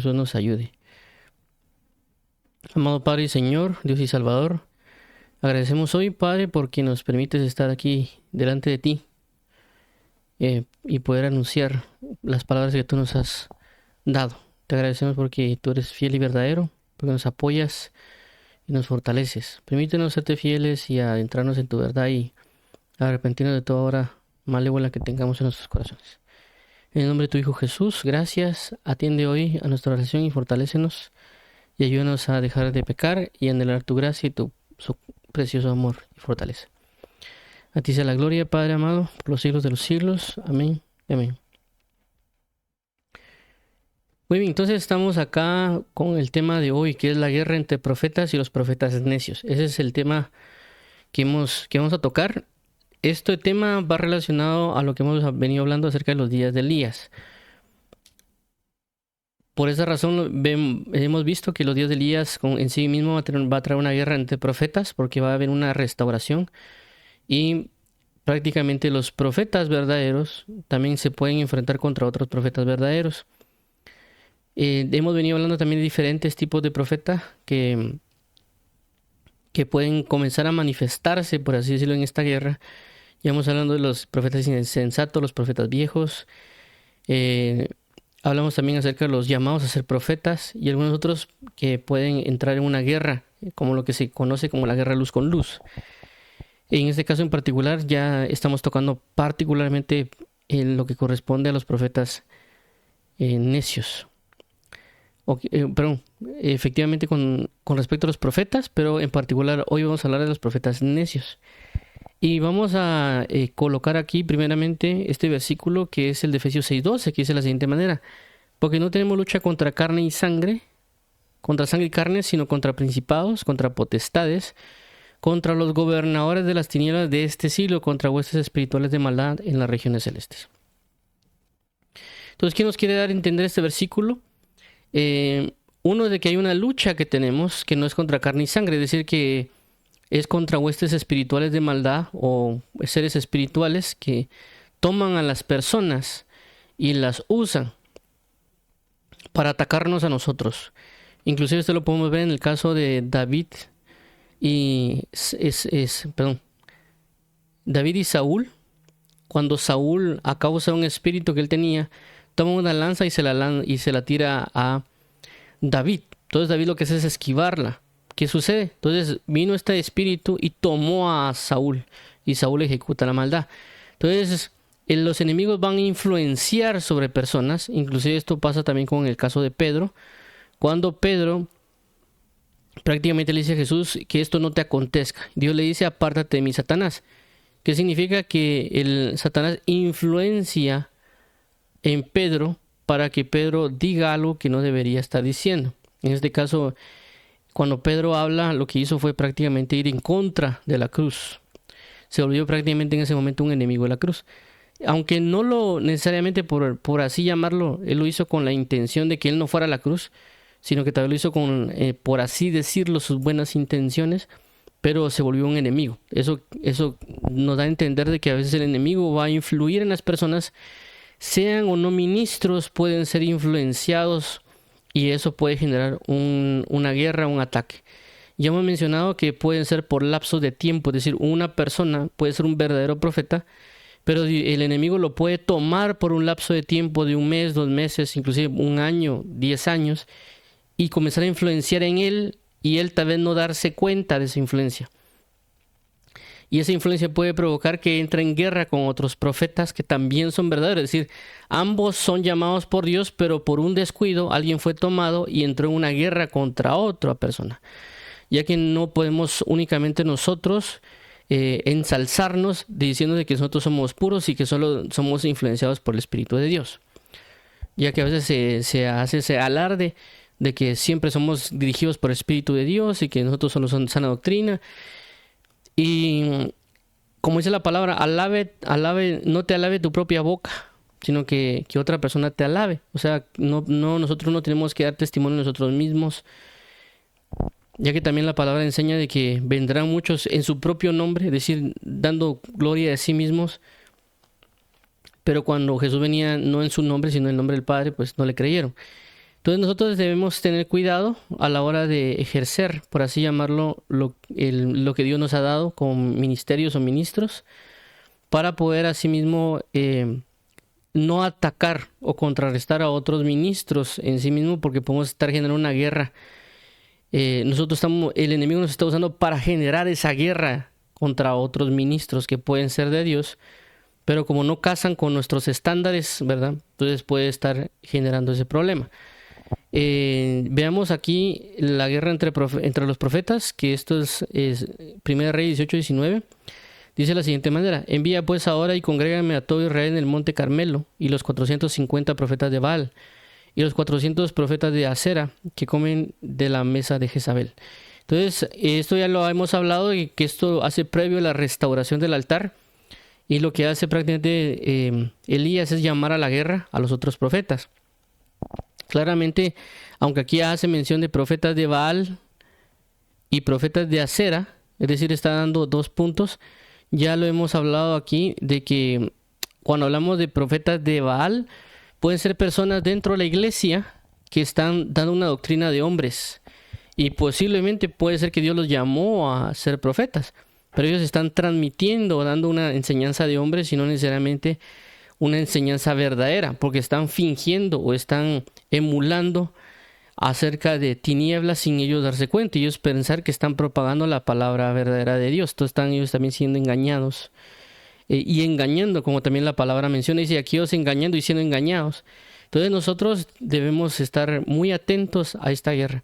Jesús nos ayude. Amado Padre y Señor, Dios y Salvador, agradecemos hoy, Padre, porque nos permites estar aquí delante de ti y poder anunciar las palabras que tú nos has dado. Te agradecemos porque tú eres fiel y verdadero, porque nos apoyas y nos fortaleces. Permítenos serte fieles y adentrarnos en tu verdad y arrepentirnos de toda obra malévola que tengamos en nuestros corazones. En el nombre de tu Hijo Jesús, gracias. Atiende hoy a nuestra oración y fortalécenos y ayúdanos a dejar de pecar y anhelar tu gracia y su precioso amor y fortaleza. A ti sea la gloria, Padre amado, por los siglos de los siglos. Amén. Amén. Muy bien, entonces estamos acá con el tema de hoy, que es la guerra entre profetas y los profetas necios. Ese es el tema que vamos a tocar. Este tema va relacionado a lo que hemos venido hablando acerca de los días de Elías. Por esa razón hemos visto que los días de Elías en sí mismo va a traer una guerra entre profetas, porque va a haber una restauración y prácticamente los profetas verdaderos también se pueden enfrentar contra otros profetas verdaderos. Hemos venido hablando también de diferentes tipos de profetas que pueden comenzar a manifestarse, por así decirlo, en esta guerra. Ya hemos hablando de los profetas insensatos, los profetas viejos. Hablamos también acerca de los llamados a ser profetas y algunos otros que pueden entrar en una guerra, como lo que se conoce como la guerra luz con luz. En este caso en particular ya estamos tocando particularmente en lo que corresponde a los profetas necios. Efectivamente con respecto a los profetas, pero en particular hoy vamos a hablar de los profetas necios. Y vamos a colocar aquí primeramente este versículo que es el de Efesios 6:12, que dice de la siguiente manera: porque no tenemos lucha contra carne y sangre, contra sangre y carne, sino contra principados, contra potestades, contra los gobernadores de las tinieblas de este siglo, contra huestes espirituales de maldad en las regiones celestes. Entonces, ¿qué nos quiere dar a entender este versículo? Uno, de que hay una lucha que tenemos que no es contra carne y sangre, es decir, que es contra huestes espirituales de maldad o seres espirituales que toman a las personas y las usan para atacarnos a nosotros. Inclusive esto lo podemos ver en el caso de David y David y Saúl. Cuando Saúl, a causa de un espíritu que él tenía, toma una lanza y se la tira a David. Entonces David lo que hace es esquivarla. ¿Qué sucede? Entonces vino este espíritu y tomó a Saúl y Saúl ejecuta la maldad. Entonces los enemigos van a influenciar sobre personas. Inclusive esto pasa también con el caso de Pedro. Cuando Pedro prácticamente le dice a Jesús que esto no te acontezca, Dios le dice: apártate de mí, Satanás. ¿Qué significa? Que el Satanás influencia en Pedro para que Pedro diga algo que no debería estar diciendo. En este caso, cuando Pedro habla, lo que hizo fue prácticamente ir en contra de la cruz. Se volvió prácticamente en ese momento un enemigo de la cruz. Aunque no lo necesariamente por así llamarlo, él lo hizo con la intención de que él no fuera a la cruz, sino que también lo hizo con, por así decirlo, sus buenas intenciones, pero se volvió un enemigo. Eso nos da a entender de que a veces el enemigo va a influir en las personas, sean o no ministros, pueden ser influenciados y eso puede generar una guerra, un ataque. Ya hemos mencionado que pueden ser por lapsos de tiempo, es decir, una persona puede ser un verdadero profeta, pero el enemigo lo puede tomar por un lapso de tiempo de 1 mes, 2 meses, inclusive 1 año, 10 años, y comenzar a influenciar en él y él tal vez no darse cuenta de esa influencia. Y esa influencia puede provocar que entre en guerra con otros profetas que también son verdaderos. Es decir, ambos son llamados por Dios, pero por un descuido alguien fue tomado y entró en una guerra contra otra persona. Ya que no podemos únicamente nosotros ensalzarnos diciendo de que nosotros somos puros y que solo somos influenciados por el Espíritu de Dios. Ya que a veces se hace ese alarde de que siempre somos dirigidos por el Espíritu de Dios y que nosotros solo somos sana doctrina. Y como dice la palabra, no te alabe tu propia boca, sino que otra persona te alabe. O sea, nosotros no tenemos que dar testimonio de nosotros mismos, ya que también la palabra enseña de que vendrán muchos en su propio nombre, es decir, dando gloria de sí mismos. Pero cuando Jesús venía no en su nombre, sino en el nombre del Padre, pues no le creyeron. Entonces nosotros debemos tener cuidado a la hora de ejercer, por así llamarlo, lo que Dios nos ha dado como ministerios o ministros, para poder asimismo no atacar o contrarrestar a otros ministros en sí mismo, porque podemos estar generando una guerra. El enemigo nos está usando para generar esa guerra contra otros ministros que pueden ser de Dios, pero como no casan con nuestros estándares, ¿verdad? Entonces puede estar generando ese problema. Veamos aquí la guerra entre los profetas, que esto es 1 Reyes 18-19. Dice de la siguiente manera: envía pues ahora y congrégame a todo Israel en el monte Carmelo, y los 450 profetas de Baal, y los 400 profetas de Acera, que comen de la mesa de Jezabel. Entonces, esto ya lo hemos hablado, y que esto hace previo a la restauración del altar, y lo que hace prácticamente Elías es llamar a la guerra a los otros profetas. Claramente, aunque aquí hace mención de profetas de Baal y profetas de Acera, es decir, está dando 2 puntos. Ya lo hemos hablado aquí de que cuando hablamos de profetas de Baal, pueden ser personas dentro de la iglesia que están dando una doctrina de hombres. Y posiblemente puede ser que Dios los llamó a ser profetas, pero ellos están transmitiendo o dando una enseñanza de hombres y no necesariamente una enseñanza verdadera, porque están fingiendo o están emulando acerca de tinieblas sin ellos darse cuenta y ellos pensar que están propagando la palabra verdadera de Dios. Entonces están ellos también siendo engañados y engañando, como también la palabra menciona, dice aquí ellos engañando y siendo engañados. Entonces nosotros debemos estar muy atentos a esta guerra,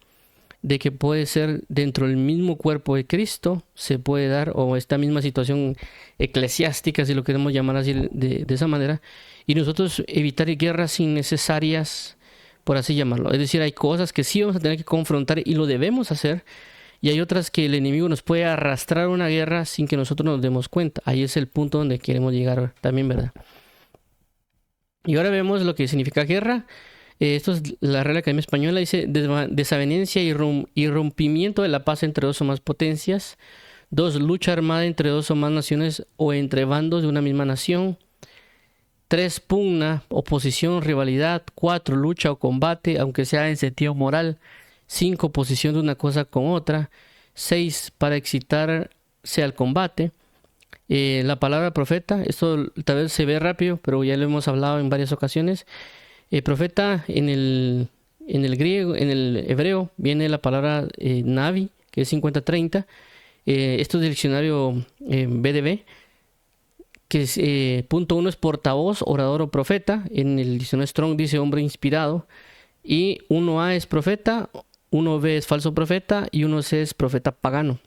de que puede ser dentro del mismo cuerpo de Cristo, se puede dar, o esta misma situación eclesiástica, si lo queremos llamar así de esa manera, y nosotros evitar guerras innecesarias, por así llamarlo. Es decir, hay cosas que sí vamos a tener que confrontar y lo debemos hacer, y hay otras que el enemigo nos puede arrastrar a una guerra sin que nosotros nos demos cuenta. Ahí es el punto donde queremos llegar también, ¿verdad? Y ahora vemos lo que significa guerra. Esto es la Real Academia Española, dice: desavenencia y rompimiento de la paz entre 2 o más potencias. 2, lucha armada entre 2 o más naciones o entre bandos de una misma nación. 3, pugna, oposición, rivalidad. 4, lucha o combate, aunque sea en sentido moral. 5, oposición de una cosa con otra. 6, para excitarse al combate. La palabra profeta, esto tal vez se ve rápido, pero ya lo hemos hablado en varias ocasiones. Profeta en el griego, en el hebreo, viene la palabra navi, que es 50-30. Esto es del diccionario BDB, que es, punto 1 es portavoz, orador o profeta. En el diccionario Strong dice hombre inspirado. Y 1A es profeta, 1B es falso profeta y 1C es profeta pagano.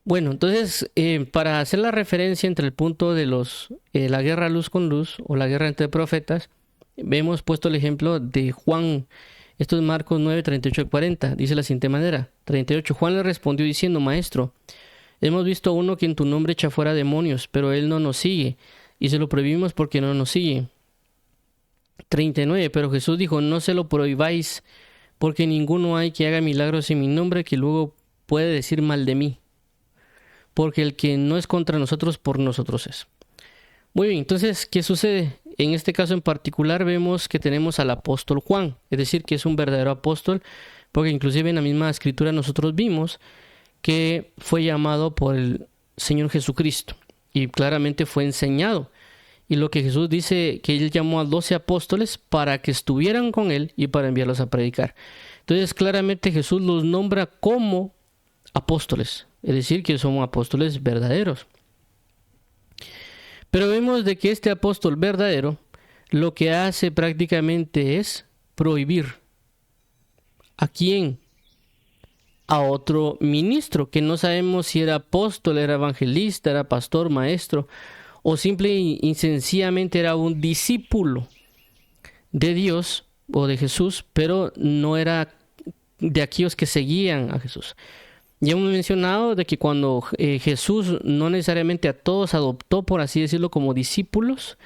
Bueno, entonces, para hacer la referencia entre el punto de la guerra luz con luz o la guerra entre profetas, hemos puesto el ejemplo de Juan. Esto es Marcos 9, 38-40. Dice de la siguiente manera: 38. Juan le respondió diciendo: Maestro, hemos visto a uno que en tu nombre echa fuera demonios, pero él no nos sigue, y se lo prohibimos porque no nos sigue. 39. Pero Jesús dijo: no se lo prohibáis, porque ninguno hay que haga milagros en mi nombre que luego puede decir mal de mí. Porque el que no es contra nosotros, por nosotros es. Muy bien, entonces, ¿qué sucede? En este caso en particular vemos que tenemos al apóstol Juan, es decir, que es un verdadero apóstol, porque inclusive en la misma escritura nosotros vimos que fue llamado por el Señor Jesucristo y claramente fue enseñado. Y lo que Jesús dice, que él llamó a 12 apóstoles para que estuvieran con él y para enviarlos a predicar. Entonces claramente Jesús los nombra como apóstoles, es decir, que son apóstoles verdaderos. Pero vemos de que este apóstol verdadero lo que hace prácticamente es prohibir. ¿A quién? A otro ministro, que no sabemos si era apóstol, era evangelista, era pastor, maestro, o simple y sencillamente era un discípulo de Dios o de Jesús, pero no era de aquellos que seguían a Jesús. Ya hemos mencionado de que cuando Jesús no necesariamente a todos adoptó, por así decirlo, como discípulos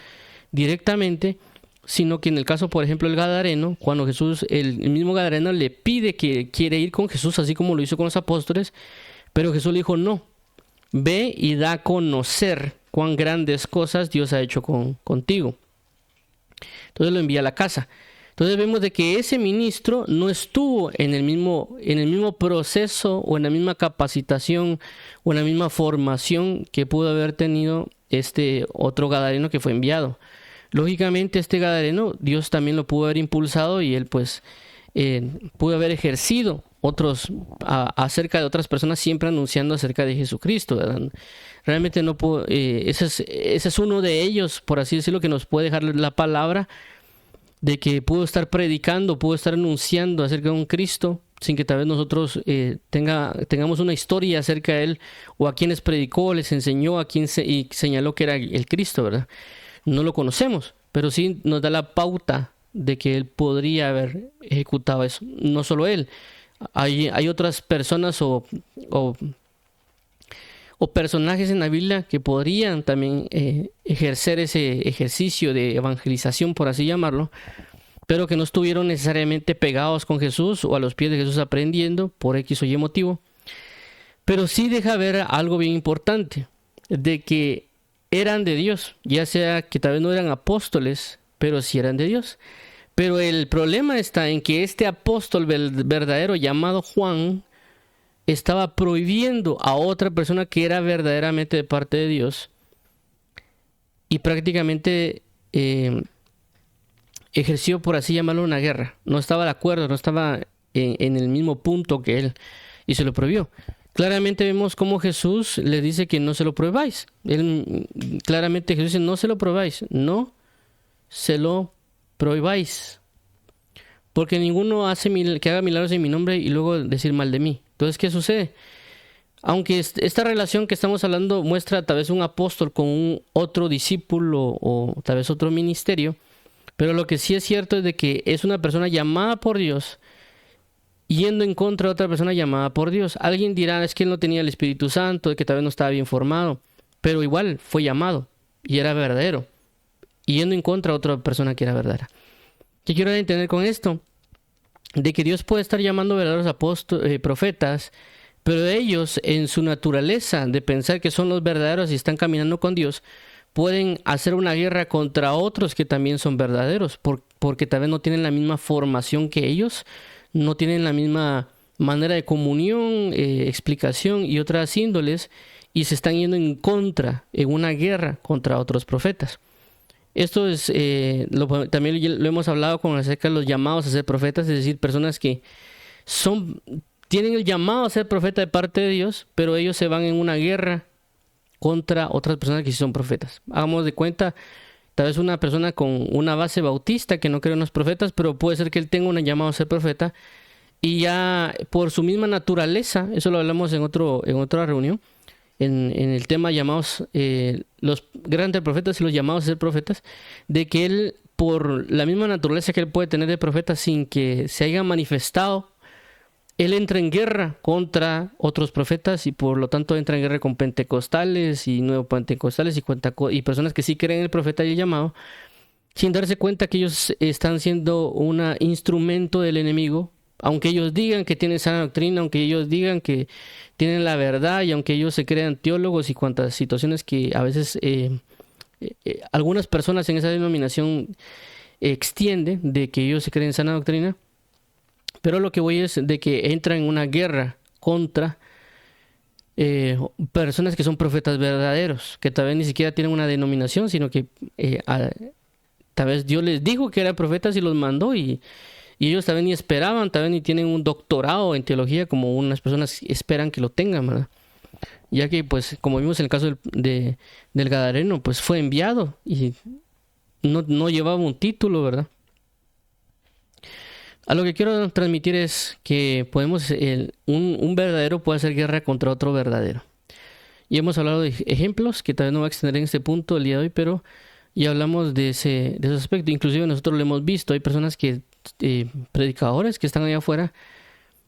directamente, sino que en el caso, por ejemplo, el Gadareno, cuando Jesús, el mismo Gadareno le pide que quiere ir con Jesús, así como lo hizo con los apóstoles, pero Jesús le dijo: no, ve y da a conocer cuán grandes cosas Dios ha hecho contigo. Entonces lo envía a la casa. Entonces vemos de que ese ministro no estuvo en el mismo proceso o en la misma capacitación o en la misma formación que pudo haber tenido este otro gadareno que fue enviado. Lógicamente este gadareno Dios también lo pudo haber impulsado y él pues pudo haber ejercido acerca de otras personas, siempre anunciando acerca de Jesucristo, ¿verdad? Realmente no puedo, ese es uno de ellos, por así decirlo, que nos puede dejar la palabra de que pudo estar predicando, pudo estar anunciando acerca de un Cristo sin que tal vez nosotros tengamos una historia acerca de él, o a quienes predicó, les enseñó, y señaló que era el Cristo, ¿verdad? No lo conocemos, pero sí nos da la pauta de que él podría haber ejecutado eso. No solo él, hay otras personas o personajes en la Biblia que podrían también ejercer ese ejercicio de evangelización, por así llamarlo, pero que no estuvieron necesariamente pegados con Jesús o a los pies de Jesús aprendiendo por X o Y motivo. Pero sí deja ver algo bien importante, de que eran de Dios, ya sea que tal vez no eran apóstoles, pero sí eran de Dios. Pero el problema está en que este apóstol verdadero llamado Juan estaba prohibiendo a otra persona que era verdaderamente de parte de Dios y prácticamente ejerció, por así llamarlo, una guerra. No estaba de acuerdo, no estaba en el mismo punto que él y se lo prohibió. Claramente vemos cómo Jesús le dice que no se lo prohibáis. Claramente Jesús dice: no se lo prohibáis, no se lo prohibáis, porque ninguno que haga milagros en mi nombre y luego decir mal de mí. Entonces, ¿qué sucede? Aunque esta relación que estamos hablando muestra tal vez un apóstol con un otro discípulo o tal vez otro ministerio, pero lo que sí es cierto es de que es una persona llamada por Dios yendo en contra de otra persona llamada por Dios. Alguien dirá: es que él no tenía el Espíritu Santo, de que tal vez no estaba bien formado, pero igual fue llamado y era verdadero, yendo en contra de otra persona que era verdadera. ¿Qué quiero entender con esto? De que Dios puede estar llamando verdaderos profetas, pero ellos, en su naturaleza de pensar que son los verdaderos y están caminando con Dios, pueden hacer una guerra contra otros que también son verdaderos, porque tal vez no tienen la misma formación que ellos, no tienen la misma manera de comunión, explicación y otras índoles, y se están yendo en una guerra contra otros profetas. Esto es también lo hemos hablado con acerca de los llamados a ser profetas, es decir, personas que tienen el llamado a ser profeta de parte de Dios, pero ellos se van en una guerra contra otras personas que sí son profetas. Hagamos de cuenta, tal vez una persona con una base bautista que no cree en los profetas, pero puede ser que él tenga un llamado a ser profeta y ya por su misma naturaleza, eso lo hablamos en otra reunión, en el tema llamados, los grandes profetas y los llamados a ser profetas, de que él, por la misma naturaleza que él puede tener de profeta sin que se haya manifestado, él entra en guerra contra otros profetas y por lo tanto entra en guerra con pentecostales y nuevo pentecostales y personas que sí creen en el profeta y el llamado, sin darse cuenta que ellos están siendo un instrumento del enemigo. Aunque ellos digan que tienen sana doctrina, aunque ellos digan que tienen la verdad y aunque ellos se crean teólogos y cuantas situaciones que a veces algunas personas en esa denominación extienden de que ellos se creen sana doctrina, pero lo que voy es de que entran en una guerra contra personas que son profetas verdaderos, que tal vez ni siquiera tienen una denominación, sino que tal vez Dios les dijo que eran profetas y los mandó y ellos también ni esperaban, también ni tienen un doctorado en teología como unas personas esperan que lo tengan, ¿verdad? Ya que, pues, como vimos en el caso del Gadareno, pues fue enviado y no llevaba un título, ¿verdad? A lo que quiero transmitir es que un verdadero puede hacer guerra contra otro verdadero. Y hemos hablado de ejemplos que tal vez no voy a extender en este punto el día de hoy, pero ya hablamos de ese aspecto. Inclusive nosotros lo hemos visto, hay personas predicadores que están allá afuera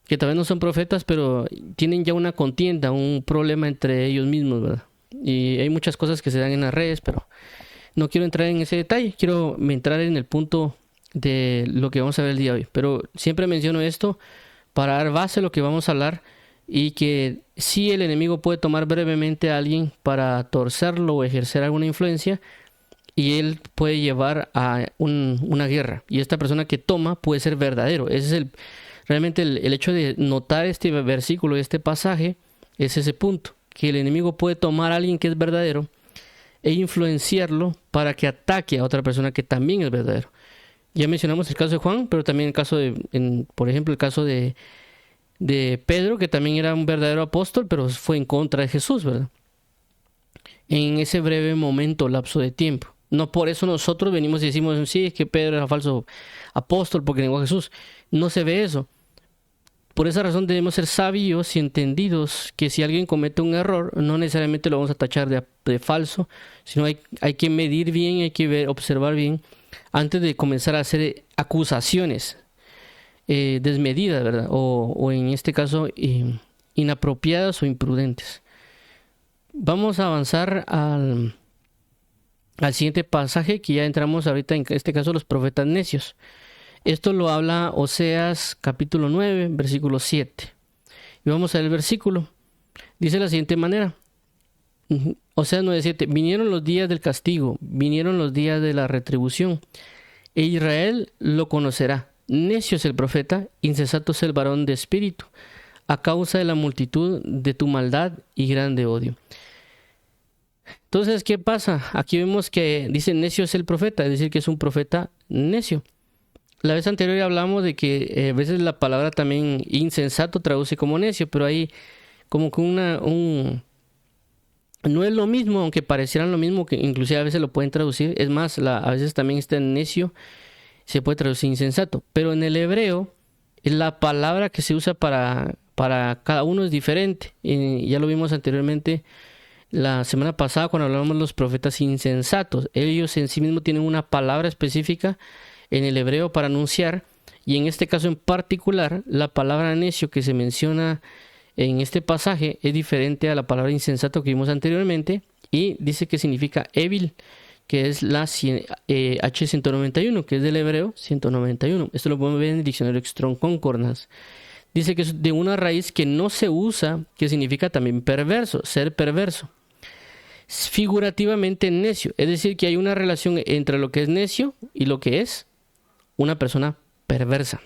que tal vez no son profetas, pero tienen ya una contienda, un problema entre ellos mismos, ¿verdad? Y hay muchas cosas que se dan en las redes, pero no quiero entrar en ese detalle, quiero entrar en el punto de lo que vamos a ver el día de hoy. Pero siempre menciono esto para dar base a lo que vamos a hablar y que sí, el enemigo puede tomar brevemente a alguien para torcerlo o ejercer alguna influencia y él puede llevar a una guerra. Y esta persona que toma puede ser verdadero. Ese es realmente el hecho de notar este versículo, este pasaje, es ese punto. Que el enemigo puede tomar a alguien que es verdadero e influenciarlo para que ataque a otra persona que también es verdadero. Ya mencionamos el caso de Juan, pero también el caso por ejemplo, el caso de Pedro, que también era un verdadero apóstol, pero fue en contra de Jesús, ¿verdad? En ese breve momento, lapso de tiempo. No por eso nosotros venimos y decimos, sí, es que Pedro era falso apóstol porque negó a Jesús. No se ve eso. Por esa razón debemos ser sabios y entendidos que si alguien comete un error, no necesariamente lo vamos a tachar de falso, sino hay que medir bien, hay que observar bien antes de comenzar a hacer acusaciones desmedidas, ¿verdad? O en este caso inapropiadas o imprudentes. Vamos a avanzar al siguiente pasaje, que ya entramos ahorita, en este caso los profetas necios. Esto lo habla Oseas capítulo 9, versículo 7. Y vamos a ver el versículo. Dice de la siguiente manera. Oseas 9:7. Vinieron los días del castigo, vinieron los días de la retribución, e Israel lo conocerá. Necio es el profeta, insensato es el varón de espíritu, a causa de la multitud de tu maldad y grande odio. Entonces, ¿qué pasa? Aquí vemos que dice necio es el profeta, es decir, que es un profeta necio. La vez anterior hablamos de que a veces la palabra también insensato traduce como necio, pero hay como que no es lo mismo, aunque parecieran lo mismo, que inclusive a veces lo pueden traducir. Es más, a veces también este necio se puede traducir insensato. Pero en el hebreo, la palabra que se usa para cada uno es diferente. Ya lo vimos anteriormente la semana pasada cuando hablábamos de los profetas insensatos. Ellos en sí mismos tienen una palabra específica en el hebreo para anunciar, y en este caso en particular, la palabra necio que se menciona en este pasaje es diferente a la palabra insensato que vimos anteriormente, y dice que significa évil, que es la H191, que es del hebreo 191. Esto lo podemos ver en el diccionario Strong Concordance. Dice que es de una raíz que no se usa, que significa también perverso, ser perverso. Figurativamente necio, es decir, que hay una relación entre lo que es necio y lo que es una persona perversa.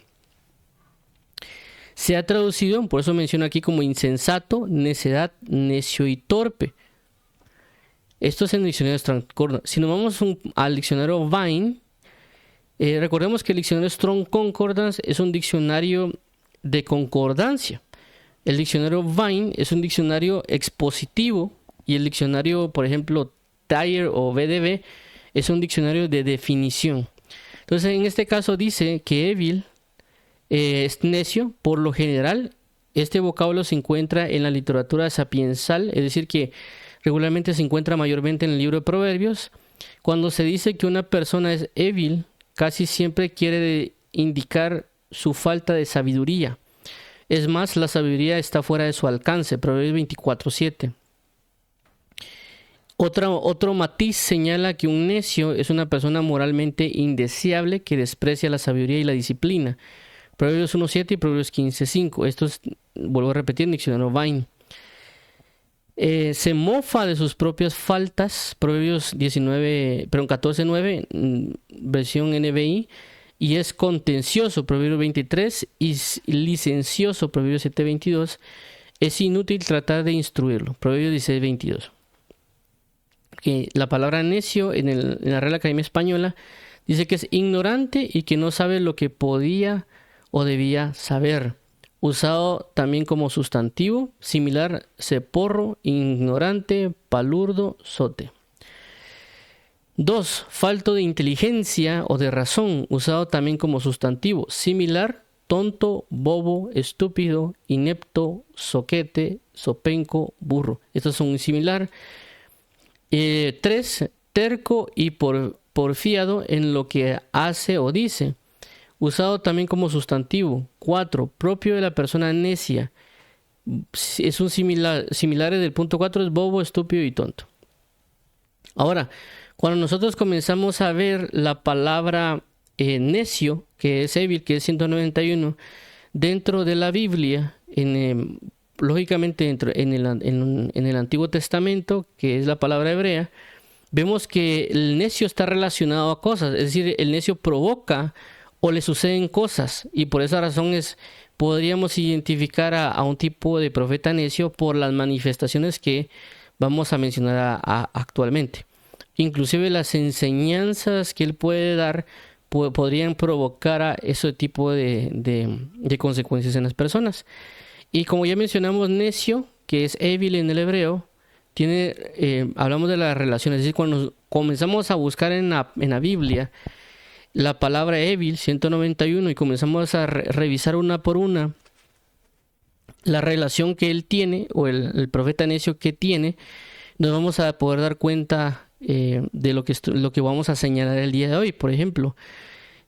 Se ha traducido, por eso menciono aquí, como insensato, necedad, necio y torpe. Esto es en el diccionario Strong Concordance. Si nos vamos al diccionario Vine, recordemos que el diccionario Strong Concordance es un diccionario de concordancia. El diccionario Vine es un diccionario expositivo, y el diccionario, por ejemplo, Thayer o BDB, es un diccionario de definición. Entonces, en este caso dice que évil es necio. Por lo general, este vocablo se encuentra en la literatura sapiensal, es decir, que regularmente se encuentra mayormente en el libro de Proverbios. Cuando se dice que una persona es évil, casi siempre quiere indicar su falta de sabiduría. Es más, la sabiduría está fuera de su alcance. Proverbios 24:7. Otro matiz señala que un necio es una persona moralmente indeseable que desprecia la sabiduría y la disciplina. Proverbios 1:7 y Proverbios 15:5. Esto es, vuelvo a repetir, en diccionario Vine. Se mofa de sus propias faltas. Proverbios 14:9, versión NBI. Y es contencioso, Proverbios 23, y licencioso, Proverbios 7:22. Es inútil tratar de instruirlo, Proverbios 16:22. La palabra necio en la Real Academia Española dice que es ignorante y que no sabe lo que podía o debía saber. Usado también como sustantivo, similar, ceporro, ignorante, palurdo, zote. 2. Falto de inteligencia o de razón, usado también como sustantivo, similar, tonto, bobo, estúpido, inepto, zoquete, zopenco, burro. Estos son similar. 3. Terco y porfiado en lo que hace o dice, usado también como sustantivo. 4. Propio de la persona necia. Es un similar del punto 4, es bobo, estúpido y tonto. Ahora, cuando nosotros comenzamos a ver la palabra necio, que es évil, que es 191, dentro de la Biblia, lógicamente en el Antiguo Testamento, que es la palabra hebrea, vemos que el necio está relacionado a cosas, es decir, el necio provoca o le suceden cosas, y por esa razón podríamos identificar a un tipo de profeta necio por las manifestaciones que vamos a mencionar actualmente. Inclusive las enseñanzas que él puede dar podrían provocar a ese tipo de consecuencias en las personas. Y como ya mencionamos, necio, que es evil en el hebreo, hablamos de las relaciones. Es decir, cuando comenzamos a buscar en la Biblia la palabra evil 191 y comenzamos a revisar una por una la relación que él tiene, o el profeta necio que tiene, nos vamos a poder dar cuenta de lo que vamos a señalar el día de hoy. Por ejemplo,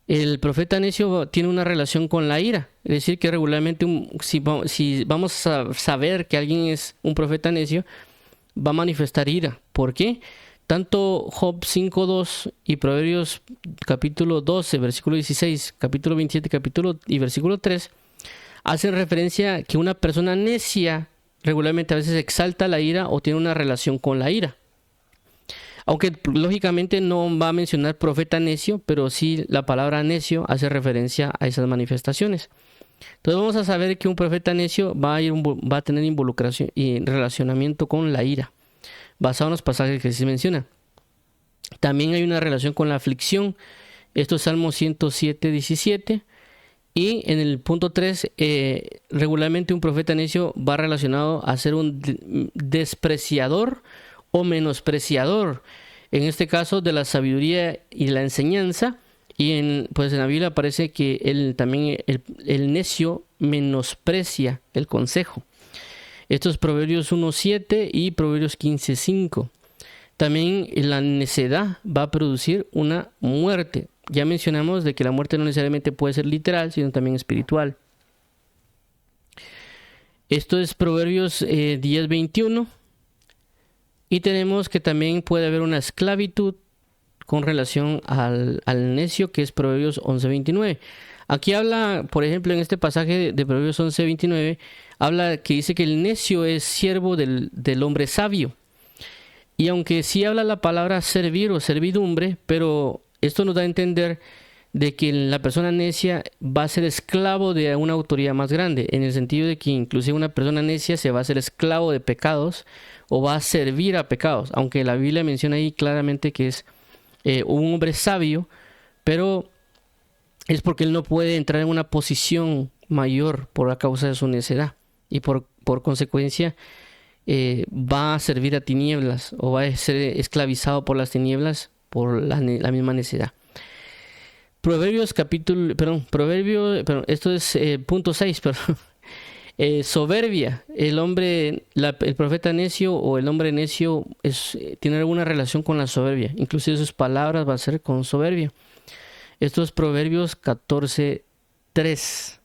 el profeta necio tiene una relación con la ira. Es decir, que regularmente si vamos a saber que alguien es un profeta necio, va a manifestar ira. ¿Por qué? Tanto Job 5.2 y Proverbios capítulo 12, versículo 16, capítulo 27 y versículo 3 hacen referencia a que una persona necia regularmente a veces exalta la ira o tiene una relación con la ira. Aunque lógicamente no va a mencionar profeta necio, pero sí la palabra necio hace referencia a esas manifestaciones. Entonces vamos a saber que un profeta necio va a tener involucración y relacionamiento con la ira, basado en los pasajes que se menciona. También hay una relación con la aflicción. Esto es Salmo 107, 17. Y en el punto 3, regularmente un profeta necio va relacionado a ser un despreciador o menospreciador, en este caso de la sabiduría y la enseñanza. Y en la Biblia aparece que el necio menosprecia el consejo. Esto es Proverbios 1.7 y Proverbios 15.5. También la necedad va a producir una muerte. Ya mencionamos de que la muerte no necesariamente puede ser literal, sino también espiritual. Esto es Proverbios 10.21. Y tenemos que también puede haber una esclavitud con relación al necio, que es Proverbios 11.29. Aquí habla, por ejemplo, en este pasaje de Proverbios 11.29, habla que dice que el necio es siervo del hombre sabio. Y aunque sí habla la palabra servir o servidumbre, pero esto nos da a entender de que la persona necia va a ser esclavo de una autoridad más grande, en el sentido de que inclusive una persona necia se va a ser esclavo de pecados o va a servir a pecados, aunque la Biblia menciona ahí claramente que es un hombre sabio, pero es porque él no puede entrar en una posición mayor por la causa de su necedad, y por consecuencia va a servir a tinieblas o va a ser esclavizado por las tinieblas por la misma necedad. Esto es punto 6, perdón. Soberbia. El profeta necio o el hombre necio tiene alguna relación con la soberbia. Inclusive sus palabras van a ser con soberbia. Esto es Proverbios 14.3.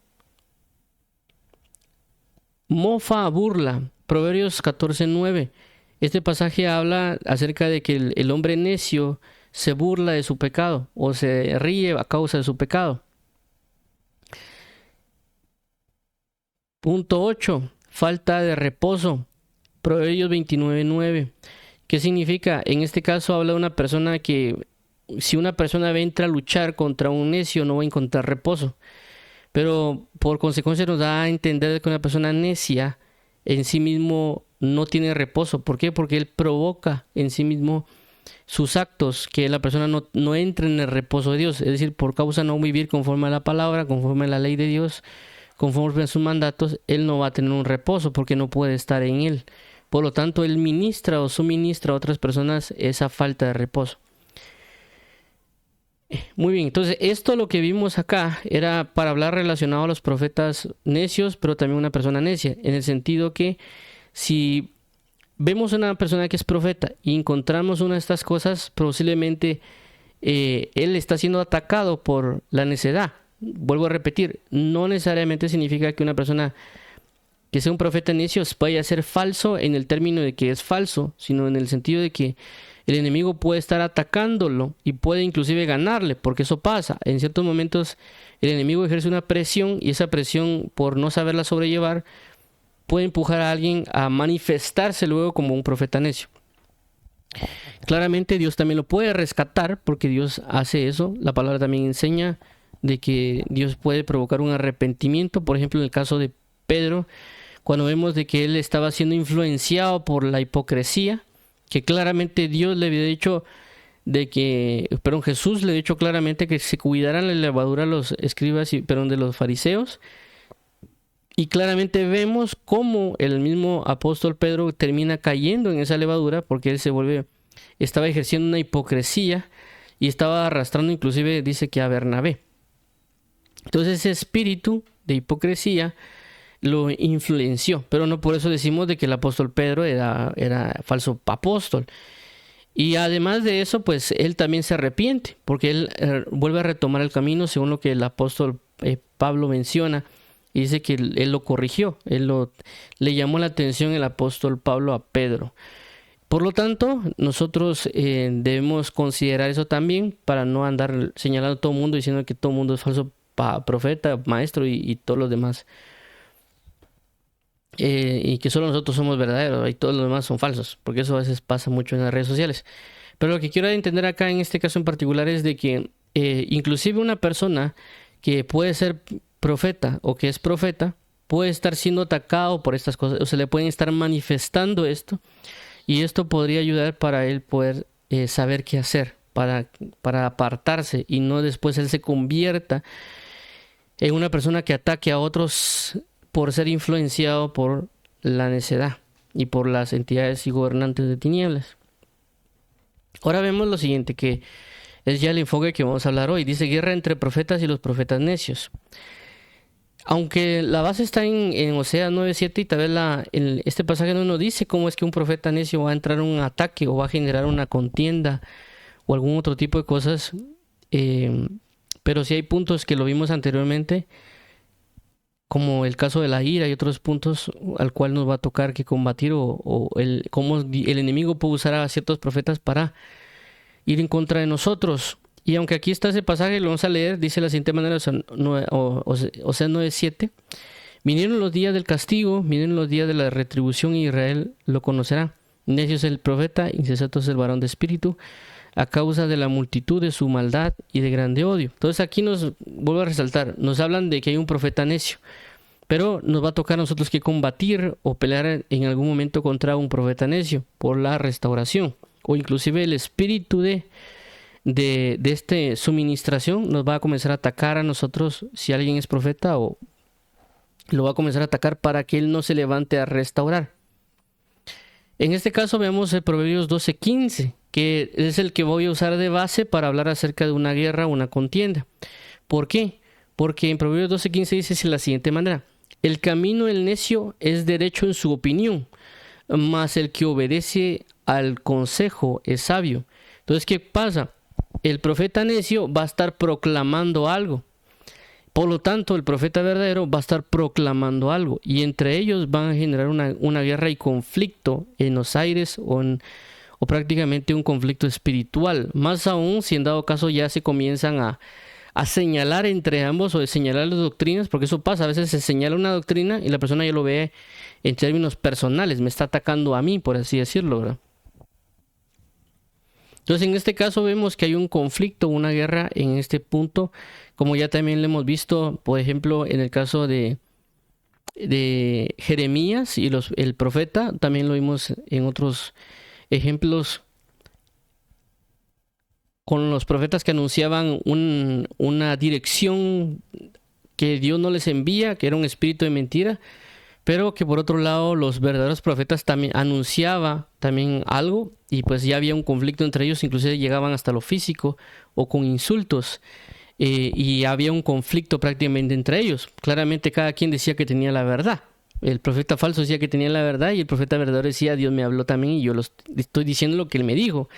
Mofa, burla. Proverbios 14.9. Este pasaje habla acerca de que el hombre necio se burla de su pecado o se ríe a causa de su pecado. Punto 8. Falta de reposo. Proverbios 29.9. ¿Qué significa? En este caso habla de una persona que si una persona entra a luchar contra un necio no va a encontrar reposo. Pero por consecuencia nos da a entender que una persona necia en sí mismo no tiene reposo. ¿Por qué? Porque él provoca en sí mismo sus actos, que la persona no entre en el reposo de Dios. Es decir, por causa de no vivir conforme a la palabra, conforme a la ley de Dios, conforme a sus mandatos, él no va a tener un reposo porque no puede estar en él. Por lo tanto, él ministra o suministra a otras personas esa falta de reposo. Muy bien, entonces esto lo que vimos acá era para hablar relacionado a los profetas necios, pero también una persona necia, en el sentido que si vemos una persona que es profeta y encontramos una de estas cosas, posiblemente él está siendo atacado por la necedad. Vuelvo a repetir, no necesariamente significa que una persona que sea un profeta necio vaya a ser falso en el término de que es falso, sino en el sentido de que el enemigo puede estar atacándolo y puede inclusive ganarle, porque eso pasa. En ciertos momentos el enemigo ejerce una presión y esa presión, por no saberla sobrellevar, puede empujar a alguien a manifestarse luego como un profeta necio. Claramente Dios también lo puede rescatar porque Dios hace eso. La palabra también enseña de que Dios puede provocar un arrepentimiento. Por ejemplo, en el caso de Pedro, cuando vemos de que él estaba siendo influenciado por la hipocresía, que claramente Dios le había dicho Jesús le ha dicho claramente que se cuidaran la levadura a los escribas de los fariseos. Y claramente vemos cómo el mismo apóstol Pedro termina cayendo en esa levadura porque él estaba ejerciendo una hipocresía y estaba arrastrando, inclusive dice que a Bernabé. Entonces ese espíritu de hipocresía lo influenció, pero no por eso decimos de que el apóstol Pedro era falso apóstol. Y además de eso, pues él también se arrepiente, porque él vuelve a retomar el camino según lo que el apóstol Pablo menciona. Y dice que él lo corrigió, le llamó la atención el apóstol Pablo a Pedro. Por lo tanto, nosotros debemos considerar eso también para no andar señalando a todo el mundo diciendo que todo el mundo es falso profeta, maestro y todos los demás. Y que solo nosotros somos verdaderos y todos los demás son falsos, porque eso a veces pasa mucho en las redes sociales. Pero lo que quiero entender acá en este caso en particular es de que inclusive una persona que puede ser profeta o que es profeta puede estar siendo atacado por estas cosas, o se le pueden estar manifestando esto, y esto podría ayudar para él poder saber qué hacer, para apartarse y no después él se convierta en una persona que ataque a otros por ser influenciado por la necedad y por las entidades y gobernantes de tinieblas. Ahora vemos lo siguiente, que es ya el enfoque que vamos a hablar hoy. Dice guerra entre profetas y los profetas necios. Aunque la base está en Oseas 9:7 y tal vez este pasaje no nos dice cómo es que un profeta necio va a entrar en un ataque o va a generar una contienda o algún otro tipo de cosas. Pero sí hay puntos que lo vimos anteriormente, como el caso de la ira y otros puntos al cual nos va a tocar que combatir cómo el enemigo puede usar a ciertos profetas para ir en contra de nosotros. Y aunque aquí está ese pasaje, lo vamos a leer, dice de la siguiente manera, Oseas 9:7. Vinieron los días del castigo, vinieron los días de la retribución y Israel lo conocerá. Necio es el profeta, insensato es el varón de espíritu, a causa de la multitud de su maldad y de grande odio. Entonces aquí vuelvo a resaltar, nos hablan de que hay un profeta necio, pero nos va a tocar a nosotros que combatir o pelear en algún momento contra un profeta necio por la restauración, o inclusive el espíritu de esta suministración nos va a comenzar a atacar a nosotros si alguien es profeta, o lo va a comenzar a atacar para que él no se levante a restaurar. En este caso vemos el Proverbios 12:15, que es el que voy a usar de base para hablar acerca de una guerra o una contienda. ¿Por qué? Porque en Proverbios 12:15 dice de la siguiente manera: el camino del necio es derecho en su opinión, mas el que obedece al consejo es sabio. Entonces, ¿qué pasa? El profeta necio va a estar proclamando algo. Por lo tanto, el profeta verdadero va a estar proclamando algo. Y entre ellos van a generar una guerra y conflicto en los aires o prácticamente un conflicto espiritual. Más aún si en dado caso ya se comienzan a señalar entre ambos o de señalar las doctrinas, porque eso pasa. A veces se señala una doctrina y la persona ya lo ve en términos personales. Me está atacando a mí, por así decirlo, ¿verdad? Entonces, en este caso vemos que hay un conflicto, una guerra en este punto, como ya también lo hemos visto, por ejemplo, en el caso de Jeremías y el profeta, también lo vimos en otros ejemplos con los profetas que anunciaban una dirección que Dios no les envía, que era un espíritu de mentira, pero que por otro lado los verdaderos profetas también anunciaban también algo, y pues ya había un conflicto entre ellos, inclusive llegaban hasta lo físico o con insultos, y había un conflicto prácticamente entre ellos. Claramente cada quien decía que tenía la verdad. El profeta falso decía que tenía la verdad y el profeta verdadero decía: Dios me habló también y yo estoy diciendo lo que él me dijo.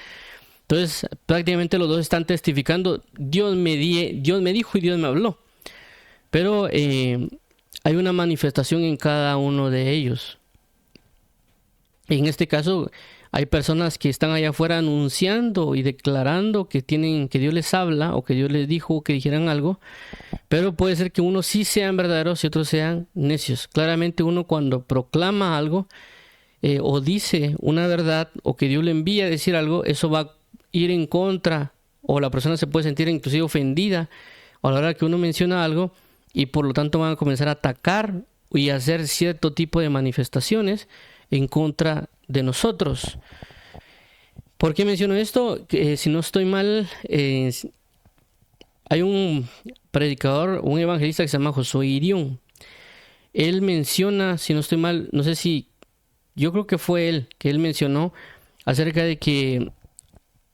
Entonces prácticamente los dos están testificando: Dios me dijo y Dios me habló. Pero hay una manifestación en cada uno de ellos. En este caso, hay personas que están allá afuera anunciando y declarando que Dios les habla o que Dios les dijo que dijeran algo, pero puede ser que unos sí sean verdaderos y otros sean necios. Claramente uno cuando proclama algo, o dice una verdad, o que Dios le envía a decir algo, eso va a ir en contra, o la persona se puede sentir inclusive ofendida a la hora que uno menciona algo, y por lo tanto van a comenzar a atacar y a hacer cierto tipo de manifestaciones en contra de nosotros. ¿Por qué menciono esto? Si no estoy mal, hay un predicador, un evangelista que se llama Josué Irión. Él menciona, si no estoy mal, no sé si, yo creo que fue él, que él mencionó acerca de que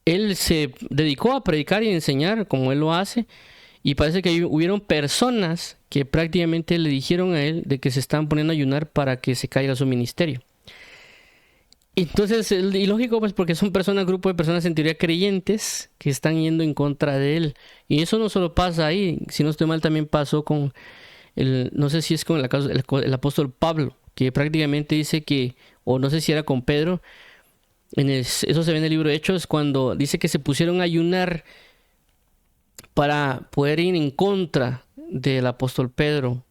él se dedicó a predicar y enseñar como él lo hace, y parece que hubieron personas que prácticamente le dijeron a él de que se estaban poniendo a ayunar para que se caiga su ministerio. Entonces, y lógico, pues porque son personas, grupo de personas en teoría creyentes que están yendo en contra de él. Y eso no solo pasa ahí, si no estoy mal, también pasó con no sé si es con el apóstol Pablo, que prácticamente dice que, o no sé si era con Pedro, eso se ve en el libro de Hechos, cuando dice que se pusieron a ayunar para poder ir en contra del apóstol Pedro.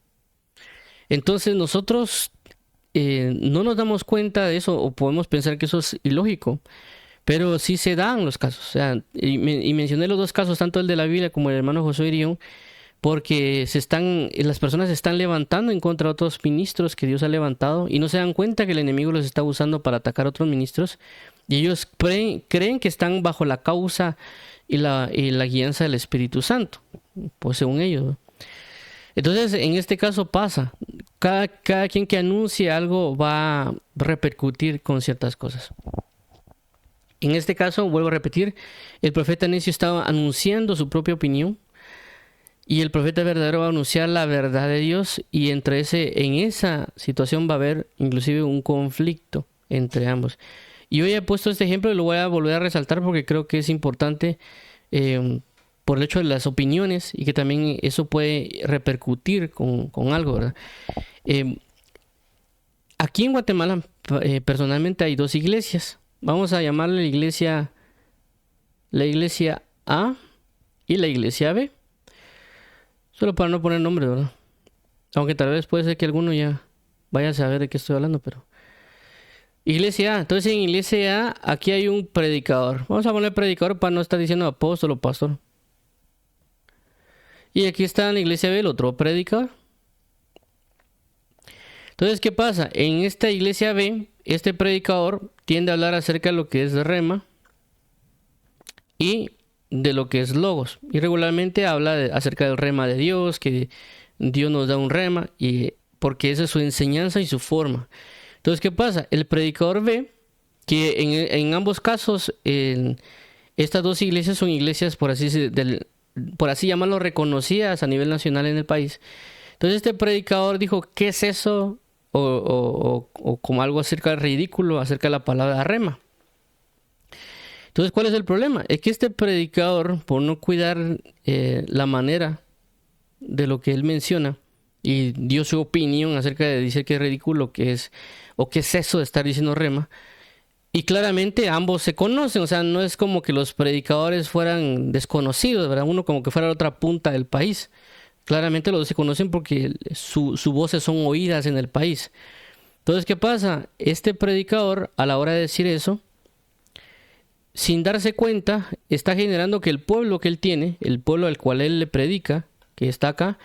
Entonces nosotros no nos damos cuenta de eso, o podemos pensar que eso es ilógico, pero sí se dan los casos. O sea, y mencioné los dos casos, tanto el de la Biblia como el hermano Josué Irión, porque las personas se están levantando en contra de otros ministros que Dios ha levantado y no se dan cuenta que el enemigo los está usando para atacar a otros ministros, y ellos creen que están bajo la causa y la guianza del Espíritu Santo, pues según ellos, ¿no? Entonces, en este caso pasa, cada quien que anuncie algo va a repercutir con ciertas cosas. En este caso, vuelvo a repetir, el profeta necio estaba anunciando su propia opinión, y el profeta verdadero va a anunciar la verdad de Dios, y en esa situación va a haber inclusive un conflicto entre ambos. Y hoy he puesto este ejemplo y lo voy a volver a resaltar porque creo que es importante, por el hecho de las opiniones, y que también eso puede repercutir con algo, ¿verdad? Aquí en Guatemala, personalmente hay dos iglesias. Vamos a llamarle la iglesia A y la iglesia B. Solo para no poner nombre, ¿verdad? Aunque tal vez puede ser que alguno ya vaya a saber de qué estoy hablando, pero... Iglesia A. Entonces en iglesia A, aquí hay un predicador. Vamos a poner predicador para no estar diciendo apóstol o pastor. Y aquí está en la iglesia B el otro predicador. Entonces, ¿qué pasa? En esta iglesia B, este predicador tiende a hablar acerca de lo que es rema y de lo que es logos. Y regularmente habla acerca del rema de Dios, que Dios nos da un rema, y porque esa es su enseñanza y su forma. Entonces, ¿qué pasa? El predicador ve que en ambos casos, estas dos iglesias son iglesias, por así llamarlo, reconocidas a nivel nacional en el país. Entonces este predicador dijo, ¿qué es eso? O como algo acerca del ridículo, acerca de la palabra rema. Entonces, ¿cuál es el problema? Es que este predicador, por no cuidar la manera de lo que él menciona, y dio su opinión acerca de decir que es ridículo, que es, o qué es eso de estar diciendo rema, y claramente ambos se conocen. O sea, no es como que los predicadores fueran desconocidos, ¿verdad? Uno como que fuera a la otra punta del país. Claramente los dos se conocen porque sus voces son oídas en el país. Entonces, ¿qué pasa? Este predicador, a la hora de decir eso, sin darse cuenta, está generando que el pueblo que él tiene, el pueblo al cual él le predica, que está acá,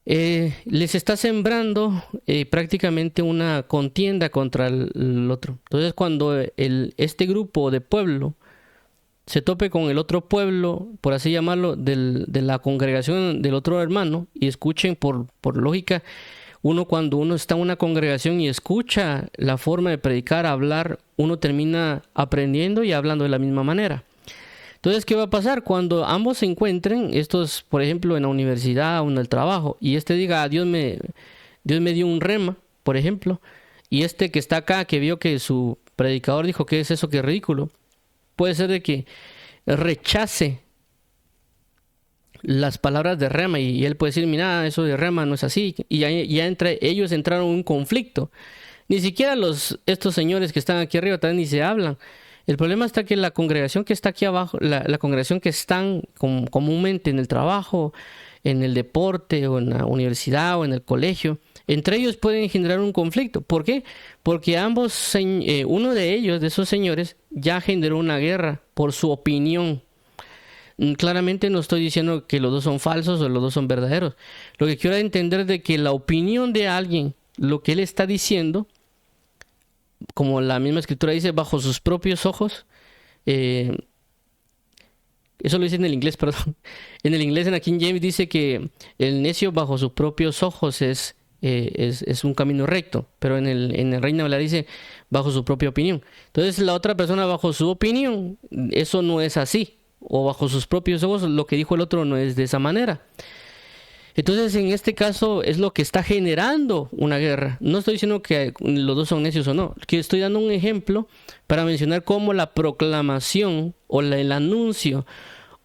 les está sembrando prácticamente una contienda contra el otro. Entonces, cuando este grupo de pueblo se tope con el otro pueblo, por así llamarlo, de la congregación del otro hermano, y escuchen por lógica, cuando uno está en una congregación y escucha la forma de predicar, hablar, uno termina aprendiendo y hablando de la misma manera. Entonces, ¿qué va a pasar? Cuando ambos se encuentren, estos, por ejemplo, en la universidad o en el trabajo, y este diga, Dios me dio un rema, por ejemplo, y este que está acá, que vio que su predicador dijo, ¿qué es eso? Que es ridículo. Puede ser de que rechace las palabras de rema, y él puede decir, mira, eso de rema no es así, y ya entre ellos entraron en un conflicto. Ni siquiera estos señores que están aquí arriba también ni se hablan. El problema está que la congregación que está aquí abajo, la congregación que están comúnmente en el trabajo, en el deporte, o en la universidad, o en el colegio, entre ellos pueden generar un conflicto. ¿Por qué? Porque uno de ellos, de esos señores, ya generó una guerra por su opinión. Claramente no estoy diciendo que los dos son falsos o los dos son verdaderos. Lo que quiero entender de que la opinión de alguien, lo que él está diciendo, como la misma escritura dice, bajo sus propios ojos, eso lo dice en el inglés, perdón. En el inglés, en la King James, dice que el necio bajo sus propios ojos es un camino recto. Pero en el Reina Valera dice bajo su propia opinión. Entonces la otra persona bajo su opinión, eso no es así. O bajo sus propios ojos, lo que dijo el otro no es de esa manera. Entonces en este caso es lo que está generando una guerra. No estoy diciendo que los dos son necios o no. Que estoy dando un ejemplo para mencionar cómo la proclamación o el anuncio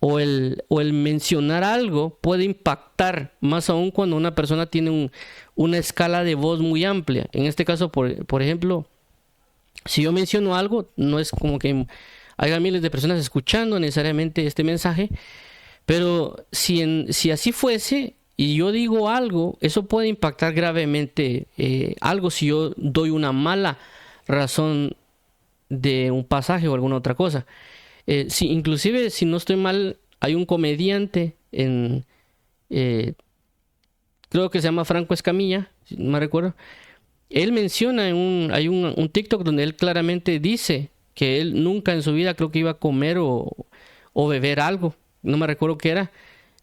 o el mencionar algo puede impactar, más aún cuando una persona tiene una escala de voz muy amplia. En este caso, por ejemplo, si yo menciono algo, no es como que haya miles de personas escuchando necesariamente este mensaje, pero si así fuese y yo digo algo, eso puede impactar gravemente algo si yo doy una mala razón de un pasaje o alguna otra cosa. Inclusive, si no estoy mal, hay un comediante creo que se llama Franco Escamilla, si no me recuerdo. Él menciona hay un TikTok donde él claramente dice que él nunca en su vida creo que iba a comer o beber algo, no me recuerdo qué era,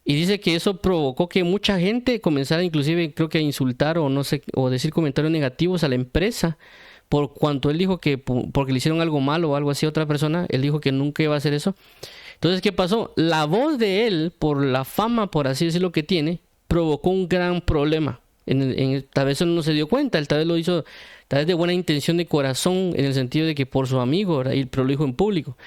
y dice que eso provocó que mucha gente comenzara inclusive creo que a insultar o no sé, o decir comentarios negativos a la empresa por cuanto él dijo que porque le hicieron algo malo o algo así a otra persona. Él dijo que nunca iba a hacer eso. Entonces, ¿qué pasó? La voz de él, por la fama, por así decirlo, que tiene, provocó un gran problema. Tal vez él no se dio cuenta, él tal vez lo hizo tal vez de buena intención de corazón, en el sentido de que por su amigo, ¿verdad? Pero lo dijo en público.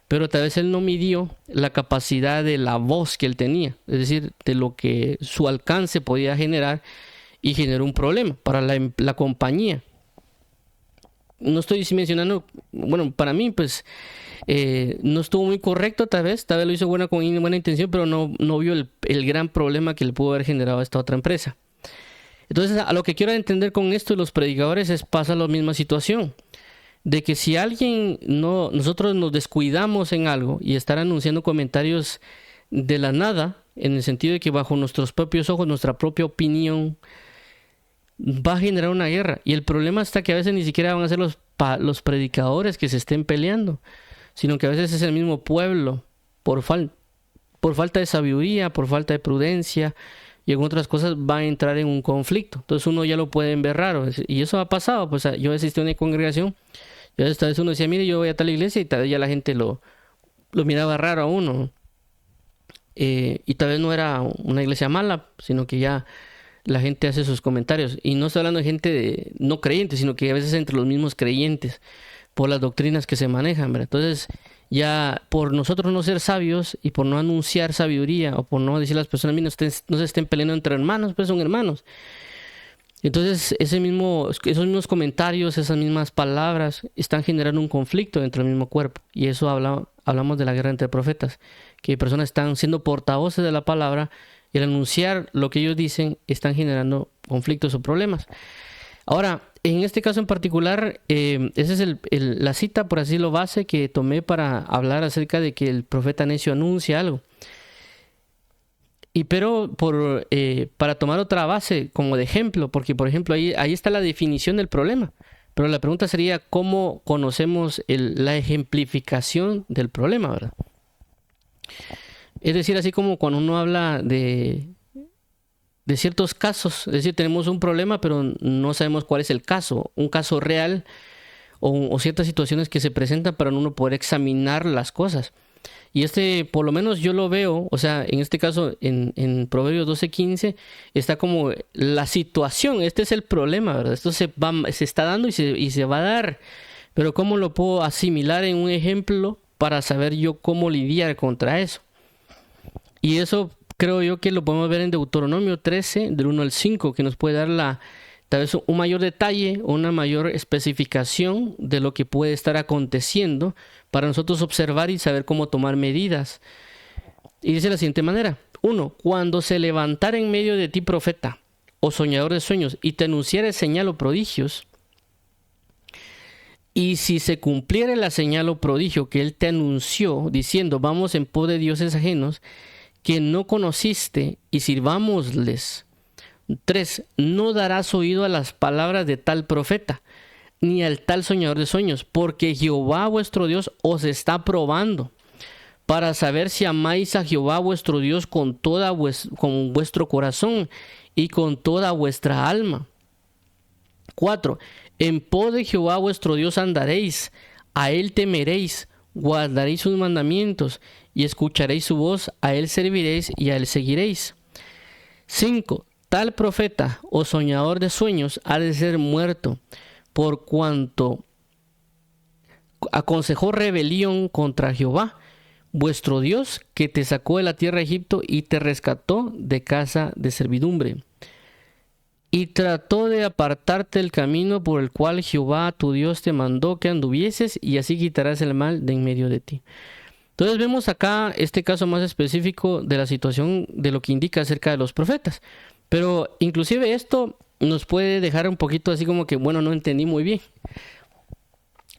Pero tal vez él no midió la capacidad de la voz que él tenía, es decir, de lo que su alcance podía generar, y generó un problema para la compañía. No estoy mencionando, bueno, para mí pues no estuvo muy correcto tal vez lo hizo con buena intención, pero no vio el gran problema que le pudo haber generado a esta otra empresa. Entonces, a lo que quiero entender con esto de los predicadores pasa la misma situación. De que si nosotros nos descuidamos en algo y estar anunciando comentarios de la nada, en el sentido de que bajo nuestros propios ojos, nuestra propia opinión, va a generar una guerra. Y el problema está que a veces ni siquiera van a ser los predicadores que se estén peleando, sino que a veces es el mismo pueblo, por falta de sabiduría, por falta de prudencia, y en otras cosas va a entrar en un conflicto. Entonces uno ya lo puede ver raro. Y eso ha pasado. Pues yo asistí a una congregación. Y esta vez uno decía, mire, yo voy a tal iglesia, y tal vez ya la gente lo miraba raro a uno. Y tal vez no era una iglesia mala, sino que ya la gente hace sus comentarios. Y no estoy hablando de gente no creyente, sino que a veces entre los mismos creyentes, por las doctrinas que se manejan, ¿verdad? Entonces, ya por nosotros no ser sabios y por no anunciar sabiduría, o por no decir a las personas, no se estén peleando entre hermanos, pues son hermanos. Entonces, esos mismos comentarios, esas mismas palabras están generando un conflicto dentro del mismo cuerpo. Y eso hablamos de la guerra entre profetas, que personas están siendo portavoces de la palabra, y al anunciar lo que ellos dicen, están generando conflictos o problemas. Ahora, en este caso en particular, esa es la cita, por así decirlo, base que tomé para hablar acerca de que el profeta necio anuncia algo. Pero para tomar otra base como de ejemplo, porque por ejemplo ahí está la definición del problema, pero la pregunta sería cómo conocemos la ejemplificación del problema, ¿verdad? Es decir, así como cuando uno habla de ciertos casos, es decir, tenemos un problema pero no sabemos cuál es el caso, un caso real o ciertas situaciones que se presentan para uno poder examinar las cosas. Y por lo menos yo lo veo, o sea, en este caso, en Proverbios 12:15, está como la situación, este es el problema, ¿verdad? Esto se está dando y se va a dar, pero ¿cómo lo puedo asimilar en un ejemplo para saber yo cómo lidiar contra eso? Y eso creo yo que lo podemos ver en Deuteronomio 13, del 1 al 5, que nos puede dar tal vez un mayor detalle o una mayor especificación de lo que puede estar aconteciendo para nosotros observar y saber cómo tomar medidas. Y dice de la siguiente manera: 1. Cuando se levantara en medio de ti profeta o soñador de sueños, y te anunciare señal o prodigios, y si se cumpliere la señal o prodigio que él te anunció, diciendo, vamos en pos de dioses ajenos, que no conociste, y sirvámosles. 3. No darás oído a las palabras de tal profeta, ni al tal soñador de sueños, porque Jehová vuestro Dios os está probando, para saber si amáis a Jehová vuestro Dios con con vuestro corazón y con toda vuestra alma. 4. En pos de Jehová vuestro Dios andaréis, a él temeréis, guardaréis sus mandamientos y escucharéis su voz, a él serviréis y a él seguiréis. 5. Tal profeta o soñador de sueños ha de ser muerto, por cuanto aconsejó rebelión contra Jehová vuestro Dios, que te sacó de la tierra de Egipto y te rescató de casa de servidumbre. Y trató de apartarte del camino por el cual Jehová tu Dios te mandó que anduvieses, y así quitarás el mal de en medio de ti. Entonces vemos acá este caso más específico de la situación de lo que indica acerca de los profetas. Pero inclusive esto nos puede dejar un poquito así como que, bueno, no entendí muy bien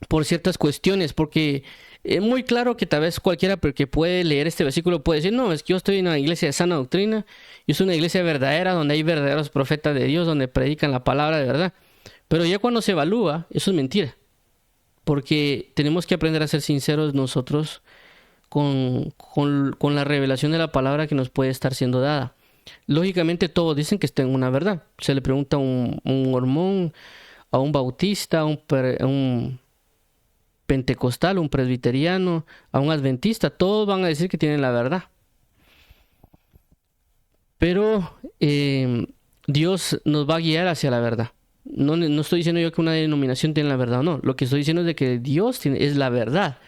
por ciertas cuestiones, porque es muy claro que tal vez cualquiera que puede leer este versículo puede decir, no, es que yo estoy en una iglesia de sana doctrina, yo soy una iglesia verdadera donde hay verdaderos profetas de Dios, donde predican la palabra de verdad. Pero ya cuando se evalúa, eso es mentira, porque tenemos que aprender a ser sinceros nosotros con la revelación de la palabra que nos puede estar siendo dada. Lógicamente todos dicen que está en una verdad. Se le pregunta a un mormón, a un bautista, a un pentecostal, un presbiteriano, a un adventista, todos van a decir que tienen la verdad. Pero Dios nos va a guiar hacia la verdad. No estoy diciendo yo que una denominación tiene la verdad o no. Lo que estoy diciendo es de que Dios es la verdad.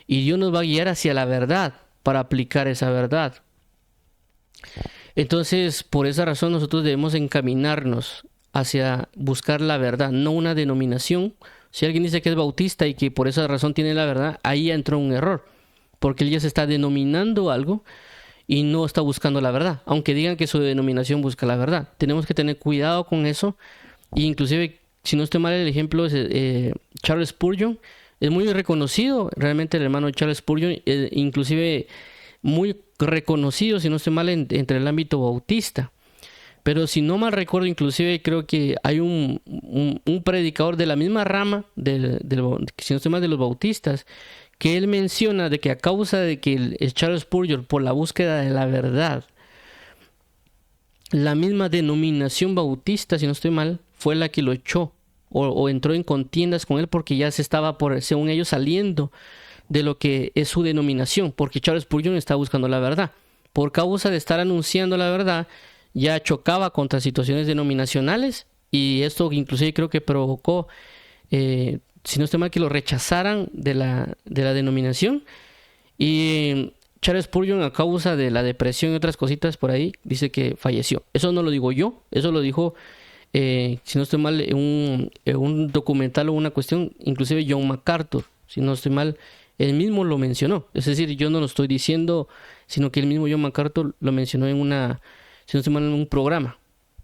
Y Dios nos va a guiar hacia la verdad para aplicar esa verdad. Entonces, por esa razón nosotros debemos encaminarnos hacia buscar la verdad, no una denominación. Si alguien dice que es bautista y que por esa razón tiene la verdad, ahí entró un error, porque él ya se está denominando algo y no está buscando la verdad, aunque digan que su denominación busca la verdad. Tenemos que tener cuidado con eso, y inclusive, si no estoy mal, el ejemplo es Charles Spurgeon. Es muy reconocido, realmente el hermano Charles Spurgeon, inclusive muy reconocido, si no estoy mal, entre el ámbito bautista. Pero si no mal recuerdo, inclusive creo que hay un predicador de la misma rama, si no estoy mal, de los bautistas, que él menciona de que a causa de que el Charles Spurgeon, por la búsqueda de la verdad, la misma denominación bautista, si no estoy mal, fue la que lo echó o entró en contiendas con él, porque ya se estaba, según ellos, saliendo de lo que es su denominación, porque Charles Spurgeon está buscando la verdad. Por causa de estar anunciando la verdad, ya chocaba contra situaciones denominacionales, y esto inclusive creo que provocó, si no estoy mal, que lo rechazaran de la denominación. Y Charles Spurgeon, a causa de la depresión y otras cositas por ahí, dice que falleció. Eso no lo digo yo, eso lo dijo, si no estoy mal, un documental o una cuestión, inclusive John MacArthur, si no estoy mal, él mismo lo mencionó. Es decir, yo no lo estoy diciendo, sino que el mismo John MacArthur lo mencionó si no estoy mal, en un programa,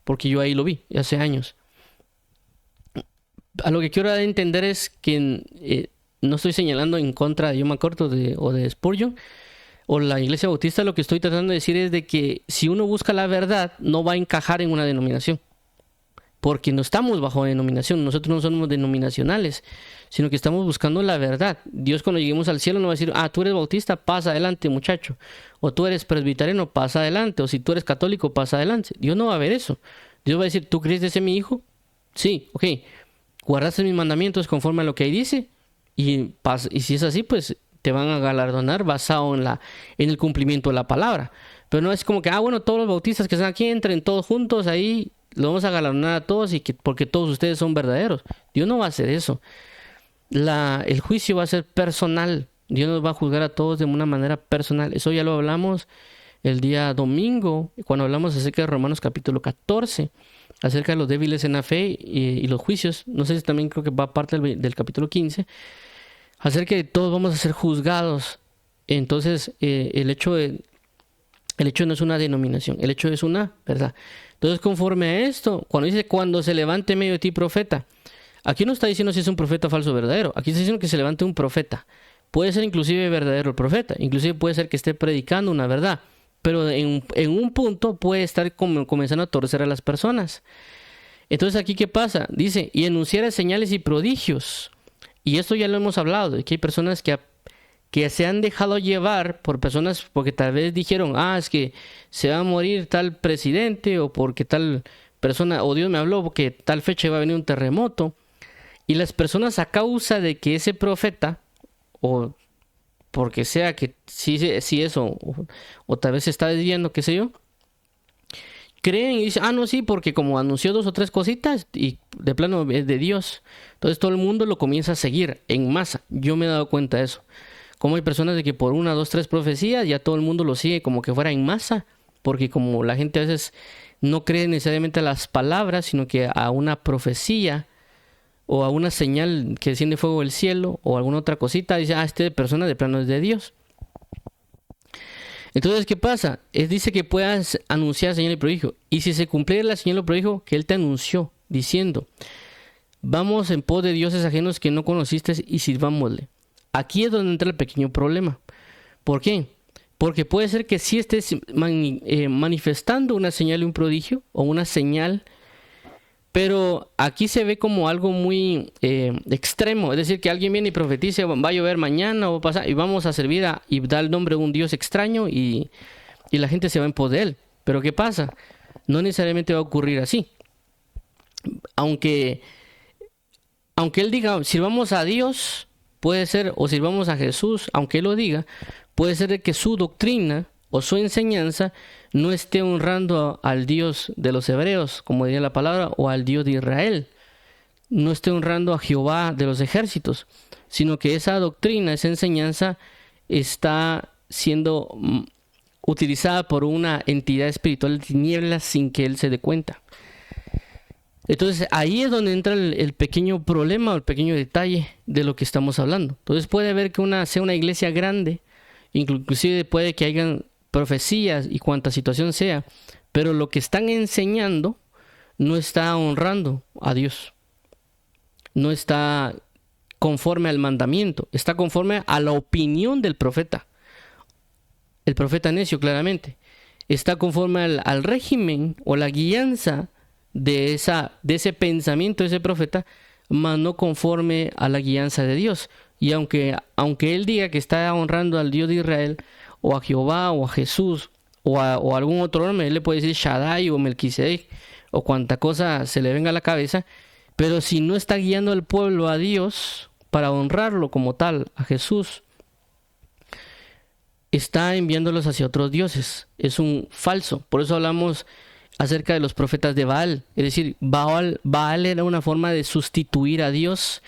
porque yo ahí lo vi hace años. A lo que quiero entender es que no estoy señalando en contra de John MacArthur o de Spurgeon o la iglesia bautista. Lo que estoy tratando de decir es de que si uno busca la verdad, no va a encajar en una denominación, porque no estamos bajo denominación. Nosotros no somos denominacionales, sino que estamos buscando la verdad. Dios, cuando lleguemos al cielo, no va a decir, tú eres bautista, pasa adelante, muchacho, o tú eres presbiteriano, pasa adelante, o si tú eres católico, pasa adelante. Dios no va a ver eso. Dios va a decir, ¿tú crees de ser mi hijo? Sí, ok. ¿Guardaste mis mandamientos conforme a lo que ahí dice? Y si es así, pues te van a galardonar basado en el cumplimiento de la palabra. Pero no es como que, bueno, todos los bautistas que están aquí entren todos juntos ahí, lo vamos a galardonar a todos porque todos ustedes son verdaderos. Dios no va a hacer eso. El juicio va a ser personal. Dios nos va a juzgar a todos de una manera personal. Eso ya lo hablamos el día domingo, cuando hablamos acerca de Romanos capítulo 14, acerca de los débiles en la fe y los juicios. No sé si también creo que va parte del capítulo 15, acerca de todos vamos a ser juzgados. Entonces, el hecho de El hecho no es una denominación, el hecho es una verdad. Entonces, conforme a esto, cuando dice cuando se levante en medio de ti profeta, aquí no está diciendo si es un profeta falso o verdadero. Aquí está diciendo que se levante un profeta. Puede ser inclusive verdadero el profeta. Inclusive puede ser que esté predicando una verdad. Pero en un punto puede estar comenzando a torcer a las personas. Entonces aquí, ¿qué pasa? Dice, y anunciar señales y prodigios. Y esto ya lo hemos hablado, de que hay personas que se han dejado llevar por personas porque tal vez dijeron, es que se va a morir tal presidente, o porque tal persona, o Dios me habló porque tal fecha va a venir un terremoto. Y las personas, a causa de que ese profeta, o porque sea que sí eso, o tal vez se está desviando, qué sé yo, creen y dicen, no, sí, porque como anunció 2 o 3 cositas y de plano es de Dios. Entonces todo el mundo lo comienza a seguir en masa. Yo me he dado cuenta de eso. Como hay personas de que por 1, 2, 3 profecías ya todo el mundo lo sigue como que fuera en masa. Porque como la gente a veces no cree necesariamente a las palabras, sino que a una profecía o a una señal que desciende fuego del cielo o alguna otra cosita, dice, esta persona de plano es de Dios. Entonces, ¿qué pasa? Dice que puedas anunciar señal y prodigio. Y si se cumpliera la señal o prodigio que él te anunció, diciendo, vamos en pos de dioses ajenos que no conociste y sirvámosle. Aquí es donde entra el pequeño problema. ¿Por qué? Porque puede ser que sí estés manifestando una señal y un prodigio, o una señal, pero aquí se ve como algo muy extremo. Es decir, que alguien viene y profetiza, va a llover mañana o va a pasar, y vamos a servir y da el nombre de un Dios extraño y la gente se va en pos de él. Pero ¿qué pasa? No necesariamente va a ocurrir así. Aunque él diga, sirvamos a Dios, puede ser, o sirvamos a Jesús, aunque él lo diga, puede ser de que su doctrina o su enseñanza no esté honrando al Dios de los hebreos, como diría la palabra, o al Dios de Israel. No esté honrando a Jehová de los ejércitos, sino que esa doctrina, esa enseñanza está siendo utilizada por una entidad espiritual de tinieblas sin que él se dé cuenta. Entonces ahí es donde entra el pequeño problema o el pequeño detalle de lo que estamos hablando. Entonces puede haber que sea una iglesia grande, inclusive puede que hayan profecías y cuanta situación sea, pero lo que están enseñando no está honrando a Dios. No está conforme al mandamiento, está conforme a la opinión del profeta. El profeta necio, claramente. Está conforme al régimen o la guianza de ese pensamiento de ese profeta, mas no conforme a la guianza de Dios. Y aunque él diga que está honrando al Dios de Israel, o a Jehová, o a Jesús, o algún otro nombre, él le puede decir Shaddai o Melquisedec, o cuanta cosa se le venga a la cabeza, pero si no está guiando al pueblo a Dios para honrarlo como tal, a Jesús, está enviándolos hacia otros dioses. Es un falso. Por eso hablamos acerca de los profetas de Baal. Es decir, Baal era una forma de sustituir a Dios,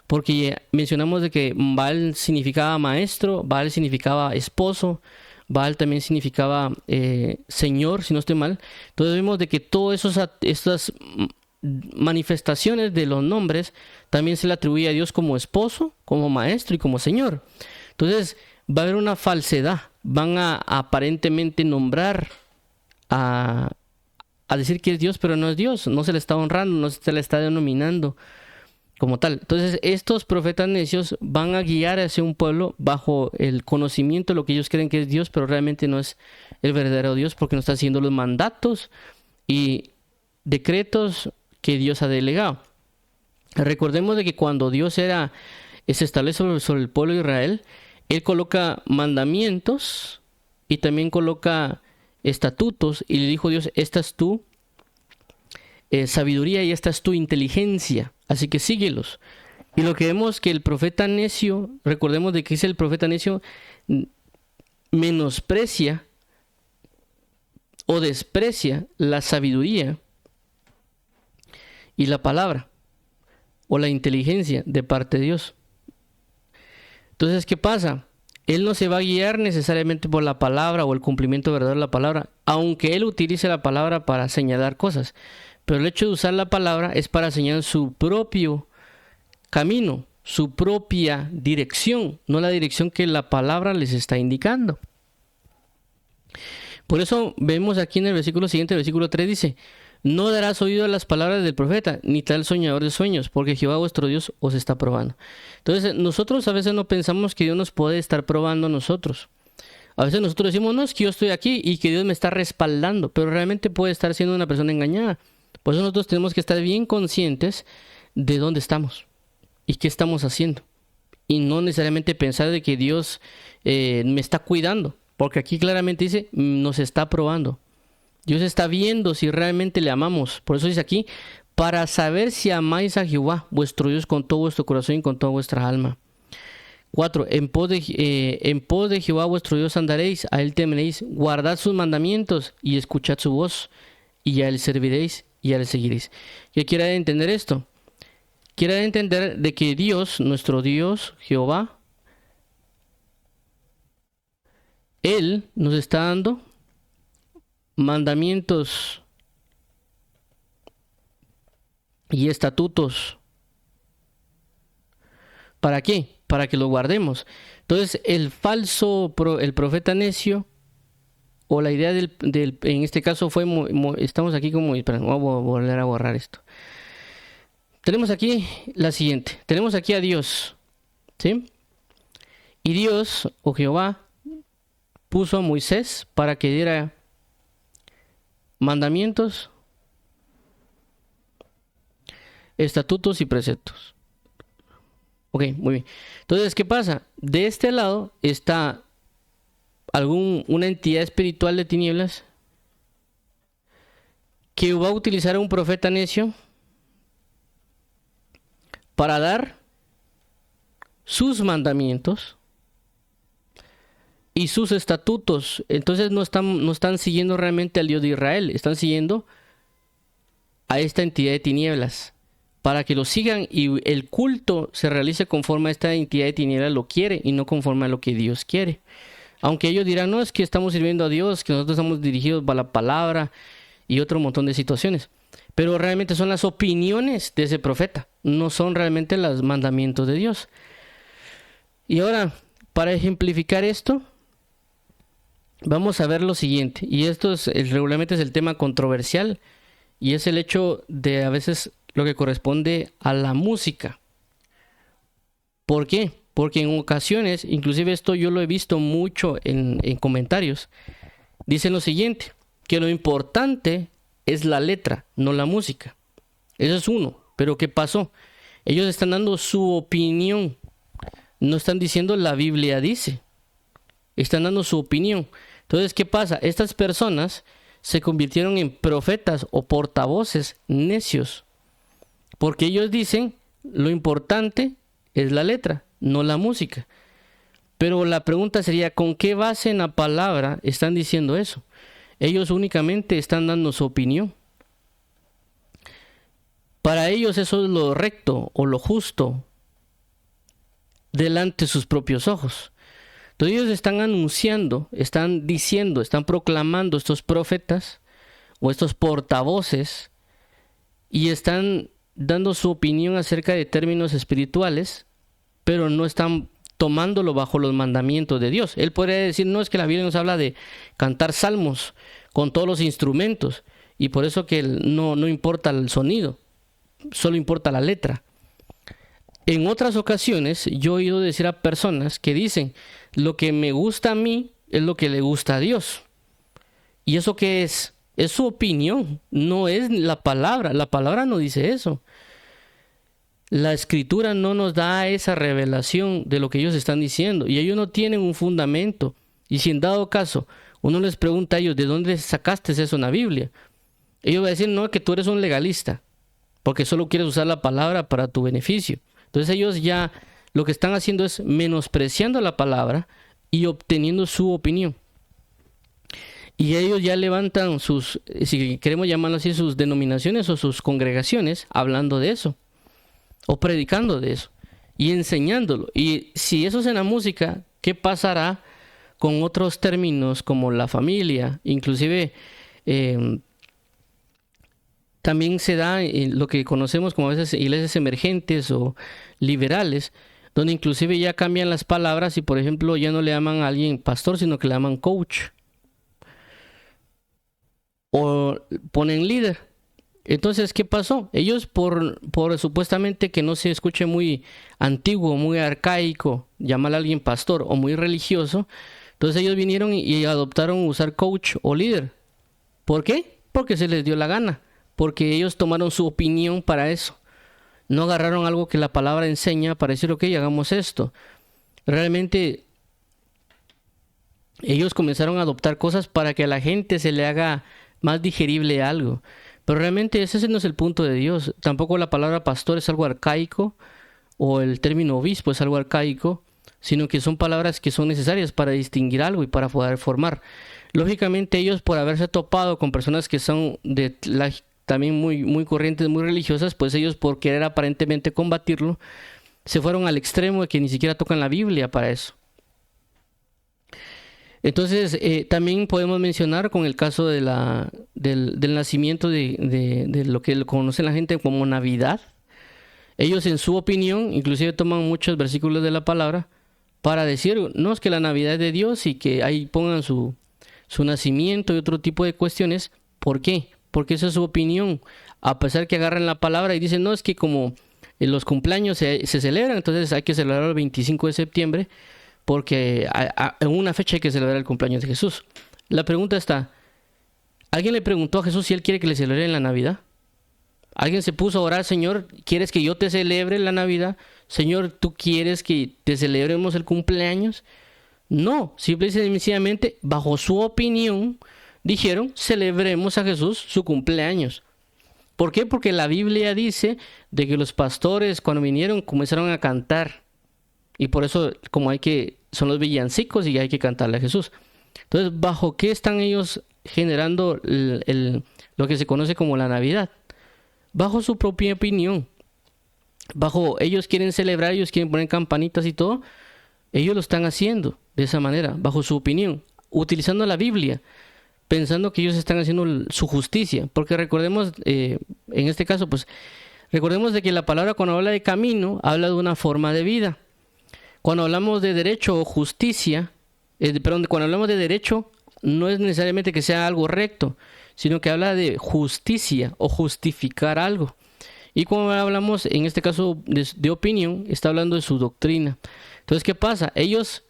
porque mencionamos de que Baal significaba maestro, Baal significaba esposo, Baal también significaba señor, si no estoy mal. Entonces vemos de que todas estas manifestaciones de los nombres también se le atribuye a Dios como esposo, como maestro y como señor. Entonces va a haber una falsedad. Van a aparentemente nombrar a decir que es Dios, pero no es Dios. No se le está honrando, no se le está denominando como tal. Entonces estos profetas necios van a guiar hacia un pueblo bajo el conocimiento de lo que ellos creen que es Dios, pero realmente no es el verdadero Dios, porque no está haciendo los mandatos y decretos que Dios ha delegado. Recordemos de que cuando Dios se establece sobre el pueblo de Israel, Él coloca mandamientos y también coloca estatutos, y le dijo Dios, esta es tu sabiduría y esta es tu inteligencia, así que síguelos. Y lo que vemos que el profeta necio, recordemos de que es el profeta necio, menosprecia o desprecia la sabiduría y la palabra o la inteligencia de parte de Dios. Entonces, ¿qué pasa? Él no se va a guiar necesariamente por la palabra o el cumplimiento verdadero de la palabra, aunque él utilice la palabra para señalar cosas. Pero el hecho de usar la palabra es para señalar su propio camino, su propia dirección, no la dirección que la palabra les está indicando. Por eso vemos aquí en el versículo siguiente, el versículo 3 dice: no darás oído a las palabras del profeta, ni tal soñador de sueños, porque Jehová vuestro Dios os está probando. Entonces, nosotros a veces no pensamos que Dios nos puede estar probando a nosotros. A veces nosotros decimos, no, es que yo estoy aquí y que Dios me está respaldando, pero realmente puede estar siendo una persona engañada. Por eso nosotros tenemos que estar bien conscientes de dónde estamos y qué estamos haciendo. Y no necesariamente pensar de que Dios me está cuidando, porque aquí claramente dice, nos está probando. Dios está viendo si realmente le amamos. Por eso dice aquí, para saber si amáis a Jehová, vuestro Dios, con todo vuestro corazón y con toda vuestra alma. 4. En pos de Jehová vuestro Dios andaréis, a él temeréis, guardad sus mandamientos y escuchad su voz, y a él serviréis y a él seguiréis. ¿Qué quiere entender esto? Quiere entender de que Dios, nuestro Dios, Jehová, él nos está dando mandamientos y estatutos. ¿Para qué? Para que lo guardemos. Entonces, el profeta necio, o la idea en este caso fue, estamos aquí como, espera, voy a volver a borrar esto. Tenemos aquí la siguiente, tenemos aquí a Dios, ¿sí? Y Dios, o Jehová, puso a Moisés para que diera mandamientos, estatutos y preceptos. Ok, muy bien. Entonces, ¿qué pasa? De este lado está una entidad espiritual de tinieblas que va a utilizar a un profeta necio para dar sus mandamientos y sus estatutos. Entonces no están siguiendo realmente al Dios de Israel, están siguiendo a esta entidad de tinieblas, para que lo sigan y el culto se realice conforme a esta entidad de tinieblas lo quiere y no conforme a lo que Dios quiere. Aunque ellos dirán, no, es que estamos sirviendo a Dios, que nosotros estamos dirigidos a la palabra y otro montón de situaciones. Pero realmente son las opiniones de ese profeta, no son realmente los mandamientos de Dios. Y ahora, para ejemplificar esto, vamos a ver lo siguiente. Y esto regularmente es el tema controversial, y es el hecho de a veces lo que corresponde a la música. ¿Por qué? Porque en ocasiones, inclusive esto yo lo he visto mucho en comentarios, dicen lo siguiente, que lo importante es la letra, no la música. Eso es uno. Pero ¿qué pasó? Ellos están dando su opinión. No están diciendo la Biblia dice. Están dando su opinión. Entonces, ¿qué pasa? Estas personas se convirtieron en profetas o portavoces necios. Porque ellos dicen, lo importante es la letra, no la música. Pero la pregunta sería, ¿con qué base en la palabra están diciendo eso? Ellos únicamente están dando su opinión. Para ellos eso es lo recto o lo justo delante de sus propios ojos. Entonces ellos están anunciando, están diciendo, están proclamando estos profetas o estos portavoces y están dando su opinión acerca de términos espirituales, pero no están tomándolo bajo los mandamientos de Dios. Él podría decir, no, es que la Biblia nos habla de cantar salmos con todos los instrumentos y por eso que no importa el sonido, solo importa la letra. En otras ocasiones yo he oído decir a personas que dicen, lo que me gusta a mí es lo que le gusta a Dios. ¿Y eso qué es? Es su opinión, no es la palabra. La palabra no dice eso. La escritura no nos da esa revelación de lo que ellos están diciendo y ellos no tienen un fundamento. Y si en dado caso uno les pregunta a ellos, ¿de dónde sacaste eso en la Biblia? Ellos van a decir, no, que tú eres un legalista, porque solo quieres usar la palabra para tu beneficio. Entonces ellos ya lo que están haciendo es menospreciando la palabra y obteniendo su opinión. Y ellos ya levantan sus, si queremos llamarlo así, sus denominaciones o sus congregaciones hablando de eso, o predicando de eso, y enseñándolo. Y si eso es en la música, ¿qué pasará con otros términos como la familia? Inclusive también se da en lo que conocemos como a veces iglesias emergentes o liberales, donde inclusive ya cambian las palabras y por ejemplo ya no le llaman a alguien pastor, sino que le llaman coach. o ponen líder. Entonces, ¿qué pasó? Ellos por supuestamente que no se escuche muy antiguo, muy arcaico, llamar a alguien pastor o muy religioso, entonces ellos vinieron y adoptaron usar coach o líder. ¿Por qué? Porque se les dio la gana, porque ellos tomaron su opinión para eso. No agarraron algo que la palabra enseña para decir, ok, hagamos esto. Realmente ellos comenzaron a adoptar cosas para que a la gente se le haga más digerible algo. Pero realmente ese no es el punto de Dios. Tampoco la palabra pastor es algo arcaico o el término obispo es algo arcaico, sino que son palabras que son necesarias para distinguir algo y para poder formar. Lógicamente ellos, por haberse topado con personas que son también muy corrientes, muy religiosas, pues ellos, por querer aparentemente combatirlo, se fueron al extremo de que ni siquiera tocan la Biblia para eso. Entonces, también podemos mencionar con el caso del nacimiento de lo que conoce la gente como Navidad. Ellos, en su opinión, inclusive toman muchos versículos de la palabra para decir, no, es que la Navidad es de Dios y que ahí pongan su nacimiento y otro tipo de cuestiones. ¿Por qué? Porque esa es su opinión. A pesar que agarran la palabra y dicen, no, es que como los cumpleaños se celebran, entonces hay que celebrar el 25 de septiembre, porque en una fecha hay que celebrar el cumpleaños de Jesús. La pregunta está, ¿alguien le preguntó a Jesús si él quiere que le celebren la Navidad? ¿Alguien se puso a orar, Señor, ¿quieres que yo te celebre la Navidad? Señor, ¿tú quieres que te celebremos el cumpleaños? No, simple y sencillamente, bajo su opinión, dijeron, celebremos a Jesús su cumpleaños. ¿Por qué? Porque la Biblia dice de que los pastores cuando vinieron comenzaron a cantar. Y por eso, son los villancicos y hay que cantarle a Jesús. Entonces, ¿bajo qué están ellos generando lo que se conoce como la Navidad? Bajo su propia opinión. Ellos quieren celebrar, ellos quieren poner campanitas y todo. Ellos lo están haciendo de esa manera, bajo su opinión, utilizando la Biblia, pensando que ellos están haciendo su justicia. Porque recordemos, en este caso, pues, recordemos de que la palabra cuando habla de camino, habla de una forma de vida. Cuando hablamos de derecho o justicia, cuando hablamos de derecho, no es necesariamente que sea algo recto, sino que habla de justicia o justificar algo. Y cuando hablamos, en este caso, de opinión, está hablando de su doctrina. Entonces, ¿qué pasa? Ellos,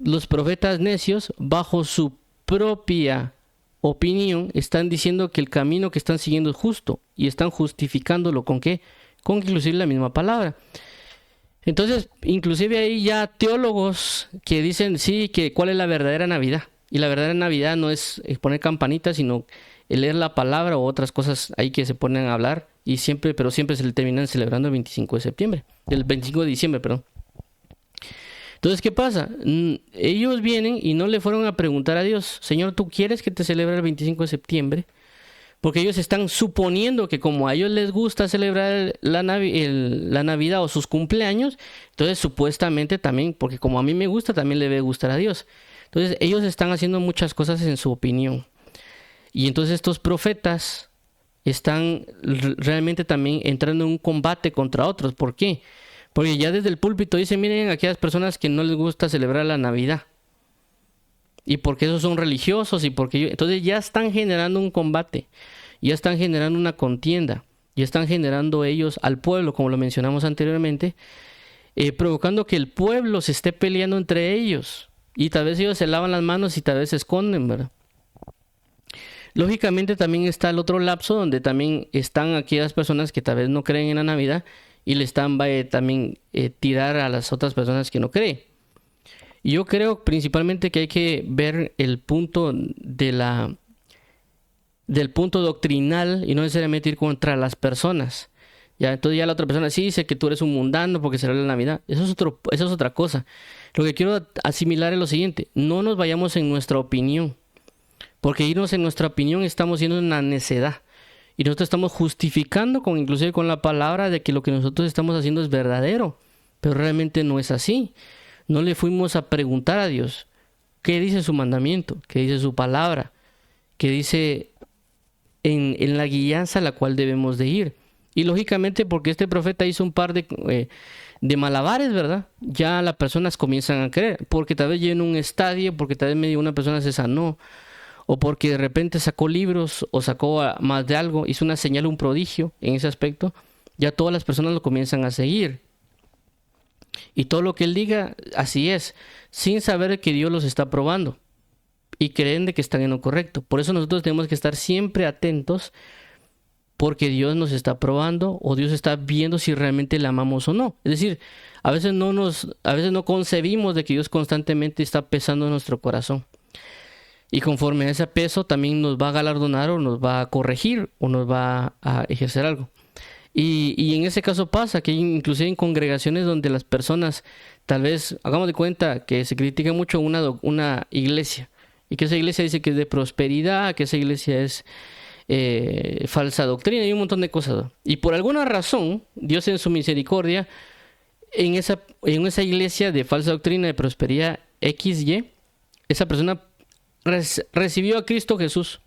los profetas necios, bajo su propia opinión, están diciendo que el camino que están siguiendo es justo y están justificándolo ¿con qué? Con inclusive la misma palabra. Entonces, inclusive hay ya teólogos que dicen, sí, que cuál es la verdadera Navidad. Y la verdadera Navidad no es poner campanitas, sino leer la palabra o otras cosas ahí que se ponen a hablar. Pero siempre se le terminan celebrando el 25 de septiembre. El 25 de diciembre, perdón. Entonces, ¿qué pasa? Ellos vienen y no le fueron a preguntar a Dios, Señor, ¿tú quieres que te celebre el 25 de septiembre? Porque ellos están suponiendo que como a ellos les gusta celebrar la Navidad o sus cumpleaños, entonces supuestamente también, porque como a mí me gusta, también le debe gustar a Dios. Entonces ellos están haciendo muchas cosas en su opinión. Y entonces estos profetas están realmente también entrando en un combate contra otros. ¿Por qué? Porque ya desde el púlpito dicen, miren, aquellas personas que no les gusta celebrar la Navidad. Y porque esos son religiosos y porque entonces ya están generando un combate, ya están generando una contienda, ya están generando ellos al pueblo, como lo mencionamos anteriormente, provocando que el pueblo se esté peleando entre ellos. Y tal vez ellos se lavan las manos y tal vez se esconden, ¿verdad? Lógicamente también está el otro lapso donde también están aquellas personas que tal vez no creen en la Navidad y le están también tirar a las otras personas que no creen. Y yo creo principalmente que hay que ver el punto del punto doctrinal y no necesariamente ir contra las personas. Ya, entonces ya la otra persona sí dice que tú eres un mundano porque celebra la Navidad. Eso es otra cosa. Lo que quiero asimilar es lo siguiente: no nos vayamos en nuestra opinión, porque irnos en nuestra opinión estamos siendo una necedad. Y nosotros estamos justificando inclusive con la palabra de que lo que nosotros estamos haciendo es verdadero, pero realmente no es así. No le fuimos a preguntar a Dios qué dice su mandamiento, qué dice su palabra, qué dice en la guianza a la cual debemos de ir. Y lógicamente porque este profeta hizo un par de malabares, ¿verdad? Ya las personas comienzan a creer, porque tal vez llegó en un estadio, porque tal vez medio una persona se sanó, o porque de repente sacó libros o sacó más de algo, hizo una señal, un prodigio en ese aspecto, ya todas las personas lo comienzan a seguir. Y todo lo que él diga, así es, sin saber que Dios los está probando y creen de que están en lo correcto. Por eso nosotros tenemos que estar siempre atentos, porque Dios nos está probando o Dios está viendo si realmente le amamos o no. Es decir, a veces no concebimos de que Dios constantemente está pesando nuestro corazón. Y conforme a ese peso también nos va a galardonar o nos va a corregir o nos va a ejercer algo. Y en ese caso pasa que inclusive en congregaciones donde las personas, tal vez, hagamos de cuenta que se critica mucho una iglesia, y que esa iglesia dice que es de prosperidad, que esa iglesia es falsa doctrina y un montón de cosas. Y por alguna razón, Dios en su misericordia, en esa iglesia de falsa doctrina de prosperidad XY, esa persona recibió a Cristo Jesús.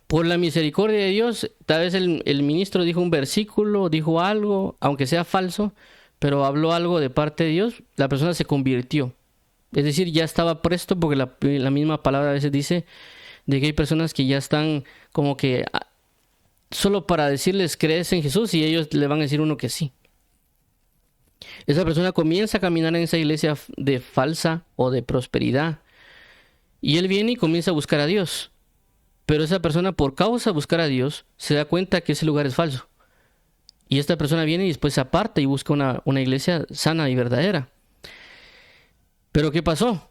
Por la misericordia de Dios, tal vez el ministro dijo un versículo, dijo algo, aunque sea falso, pero habló algo de parte de Dios, la persona se convirtió. Es decir, ya estaba presto, porque la misma palabra a veces dice de que hay personas que ya están como que solo para decirles crees en Jesús y ellos le van a decir uno que sí. Esa persona comienza a caminar en esa iglesia de falsa o de prosperidad y él viene y comienza a buscar a Dios. Pero esa persona, por causa de buscar a Dios, se da cuenta que ese lugar es falso. Y esta persona viene y después se aparta y busca una iglesia sana y verdadera. Pero ¿qué pasó?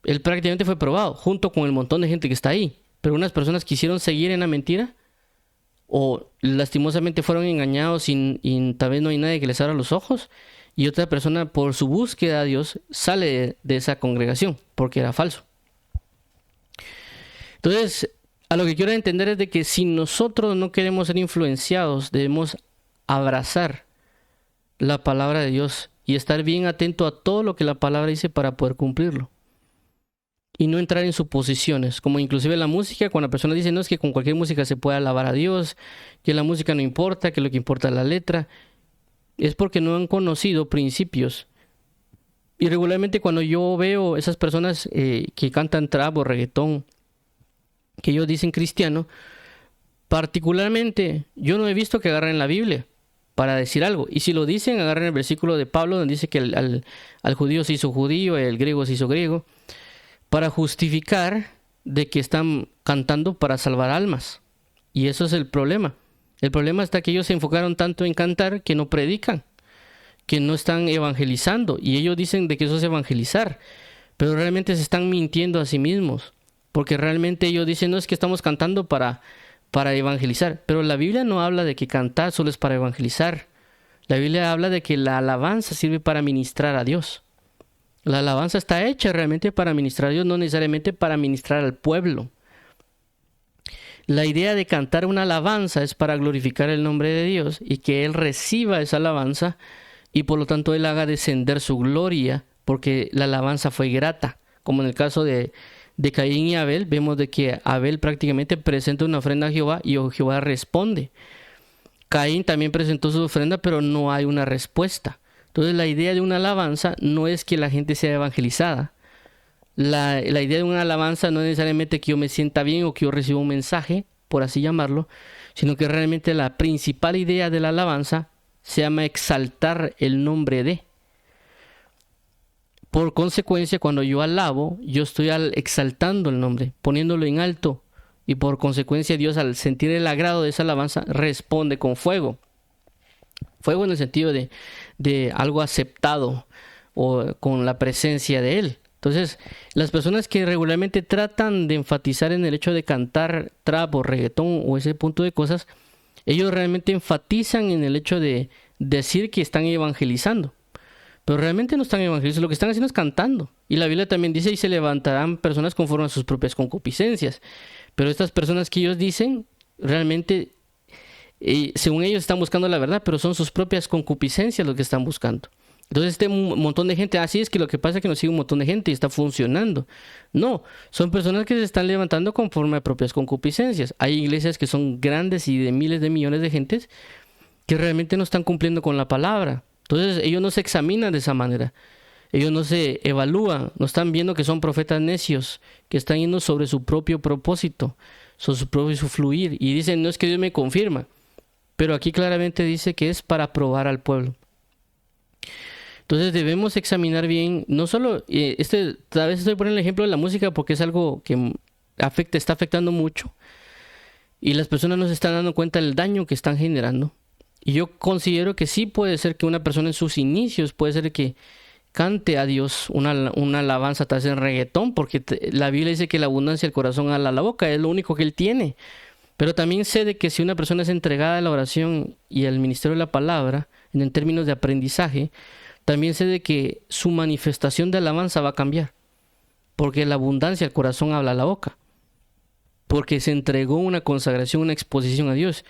Él prácticamente fue probado, junto con el montón de gente que está ahí. Pero unas personas quisieron seguir en la mentira, o lastimosamente fueron engañados y tal vez no hay nadie que les abra los ojos. Y otra persona, por su búsqueda a Dios, sale de esa congregación, porque era falso. Entonces, a lo que quiero entender es de que si nosotros no queremos ser influenciados, debemos abrazar la palabra de Dios y estar bien atento a todo lo que la palabra dice para poder cumplirlo. Y no entrar en suposiciones, como inclusive la música, cuando la persona dice, no, es que con cualquier música se puede alabar a Dios, que la música no importa, que lo que importa es la letra, es porque no han conocido principios. Y regularmente cuando yo veo esas personas que cantan trap o reggaetón, que ellos dicen cristiano, particularmente yo no he visto que agarren la Biblia para decir algo. Y si lo dicen, agarren el versículo de Pablo donde dice que al judío se hizo judío, el griego se hizo griego, para justificar de que están cantando para salvar almas. Y eso es el problema. El problema está que ellos se enfocaron tanto en cantar que no predican, que no están evangelizando. Y ellos dicen de que eso es evangelizar, pero realmente se están mintiendo a sí mismos. Porque realmente ellos dicen, no, es que estamos cantando para evangelizar. Pero la Biblia no habla de que cantar solo es para evangelizar. La Biblia habla de que la alabanza sirve para ministrar a Dios. La alabanza está hecha realmente para ministrar a Dios, no necesariamente para ministrar al pueblo. La idea de cantar una alabanza es para glorificar el nombre de Dios y que Él reciba esa alabanza y por lo tanto Él haga descender su gloria, porque la alabanza fue grata. Como en el caso de Caín y Abel, vemos de que Abel prácticamente presenta una ofrenda a Jehová y Jehová responde. Caín también presentó su ofrenda, pero no hay una respuesta. Entonces la idea de una alabanza no es que la gente sea evangelizada. La idea de una alabanza no es necesariamente que yo me sienta bien o que yo reciba un mensaje, por así llamarlo, sino que realmente la principal idea de la alabanza se llama exaltar el nombre de. Por consecuencia, cuando yo alabo, yo estoy exaltando el nombre, poniéndolo en alto. Y por consecuencia, Dios, al sentir el agrado de esa alabanza, responde con fuego. Fuego en el sentido de algo aceptado o con la presencia de Él. Entonces, las personas que regularmente tratan de enfatizar en el hecho de cantar trap o reggaetón o ese punto de cosas, ellos realmente enfatizan en el hecho de decir que están evangelizando. Pero realmente no están evangelizando, lo que están haciendo es cantando. Y la Biblia también dice, y se levantarán personas conforme a sus propias concupiscencias. Pero estas personas que ellos dicen, realmente, según ellos están buscando la verdad, pero son sus propias concupiscencias lo que están buscando. Entonces un montón de gente, así es que lo que pasa es que nos sigue un montón de gente y está funcionando. No, son personas que se están levantando conforme a propias concupiscencias. Hay iglesias que son grandes y de miles de millones de gentes que realmente no están cumpliendo con la palabra. Entonces ellos no se examinan de esa manera. Ellos no se evalúan, no están viendo que son profetas necios, que están yendo sobre su propio propósito, sobre su propio fluir. Y dicen, no es que Dios me confirma, pero aquí claramente dice que es para probar al pueblo. Entonces debemos examinar bien, no solo, tal vez estoy poniendo el ejemplo de la música porque es algo que está afectando mucho. Y las personas no se están dando cuenta del daño que están generando. Y yo considero que sí puede ser que una persona en sus inicios, puede ser que cante a Dios una alabanza tal vez en reggaetón, porque la Biblia dice que la abundancia del corazón habla la boca, es lo único que él tiene. Pero también sé de que si una persona es entregada a la oración y al ministerio de la palabra, en términos de aprendizaje, también sé de que su manifestación de alabanza va a cambiar. Porque la abundancia del corazón habla la boca. Porque se entregó una consagración, una exposición a Dios.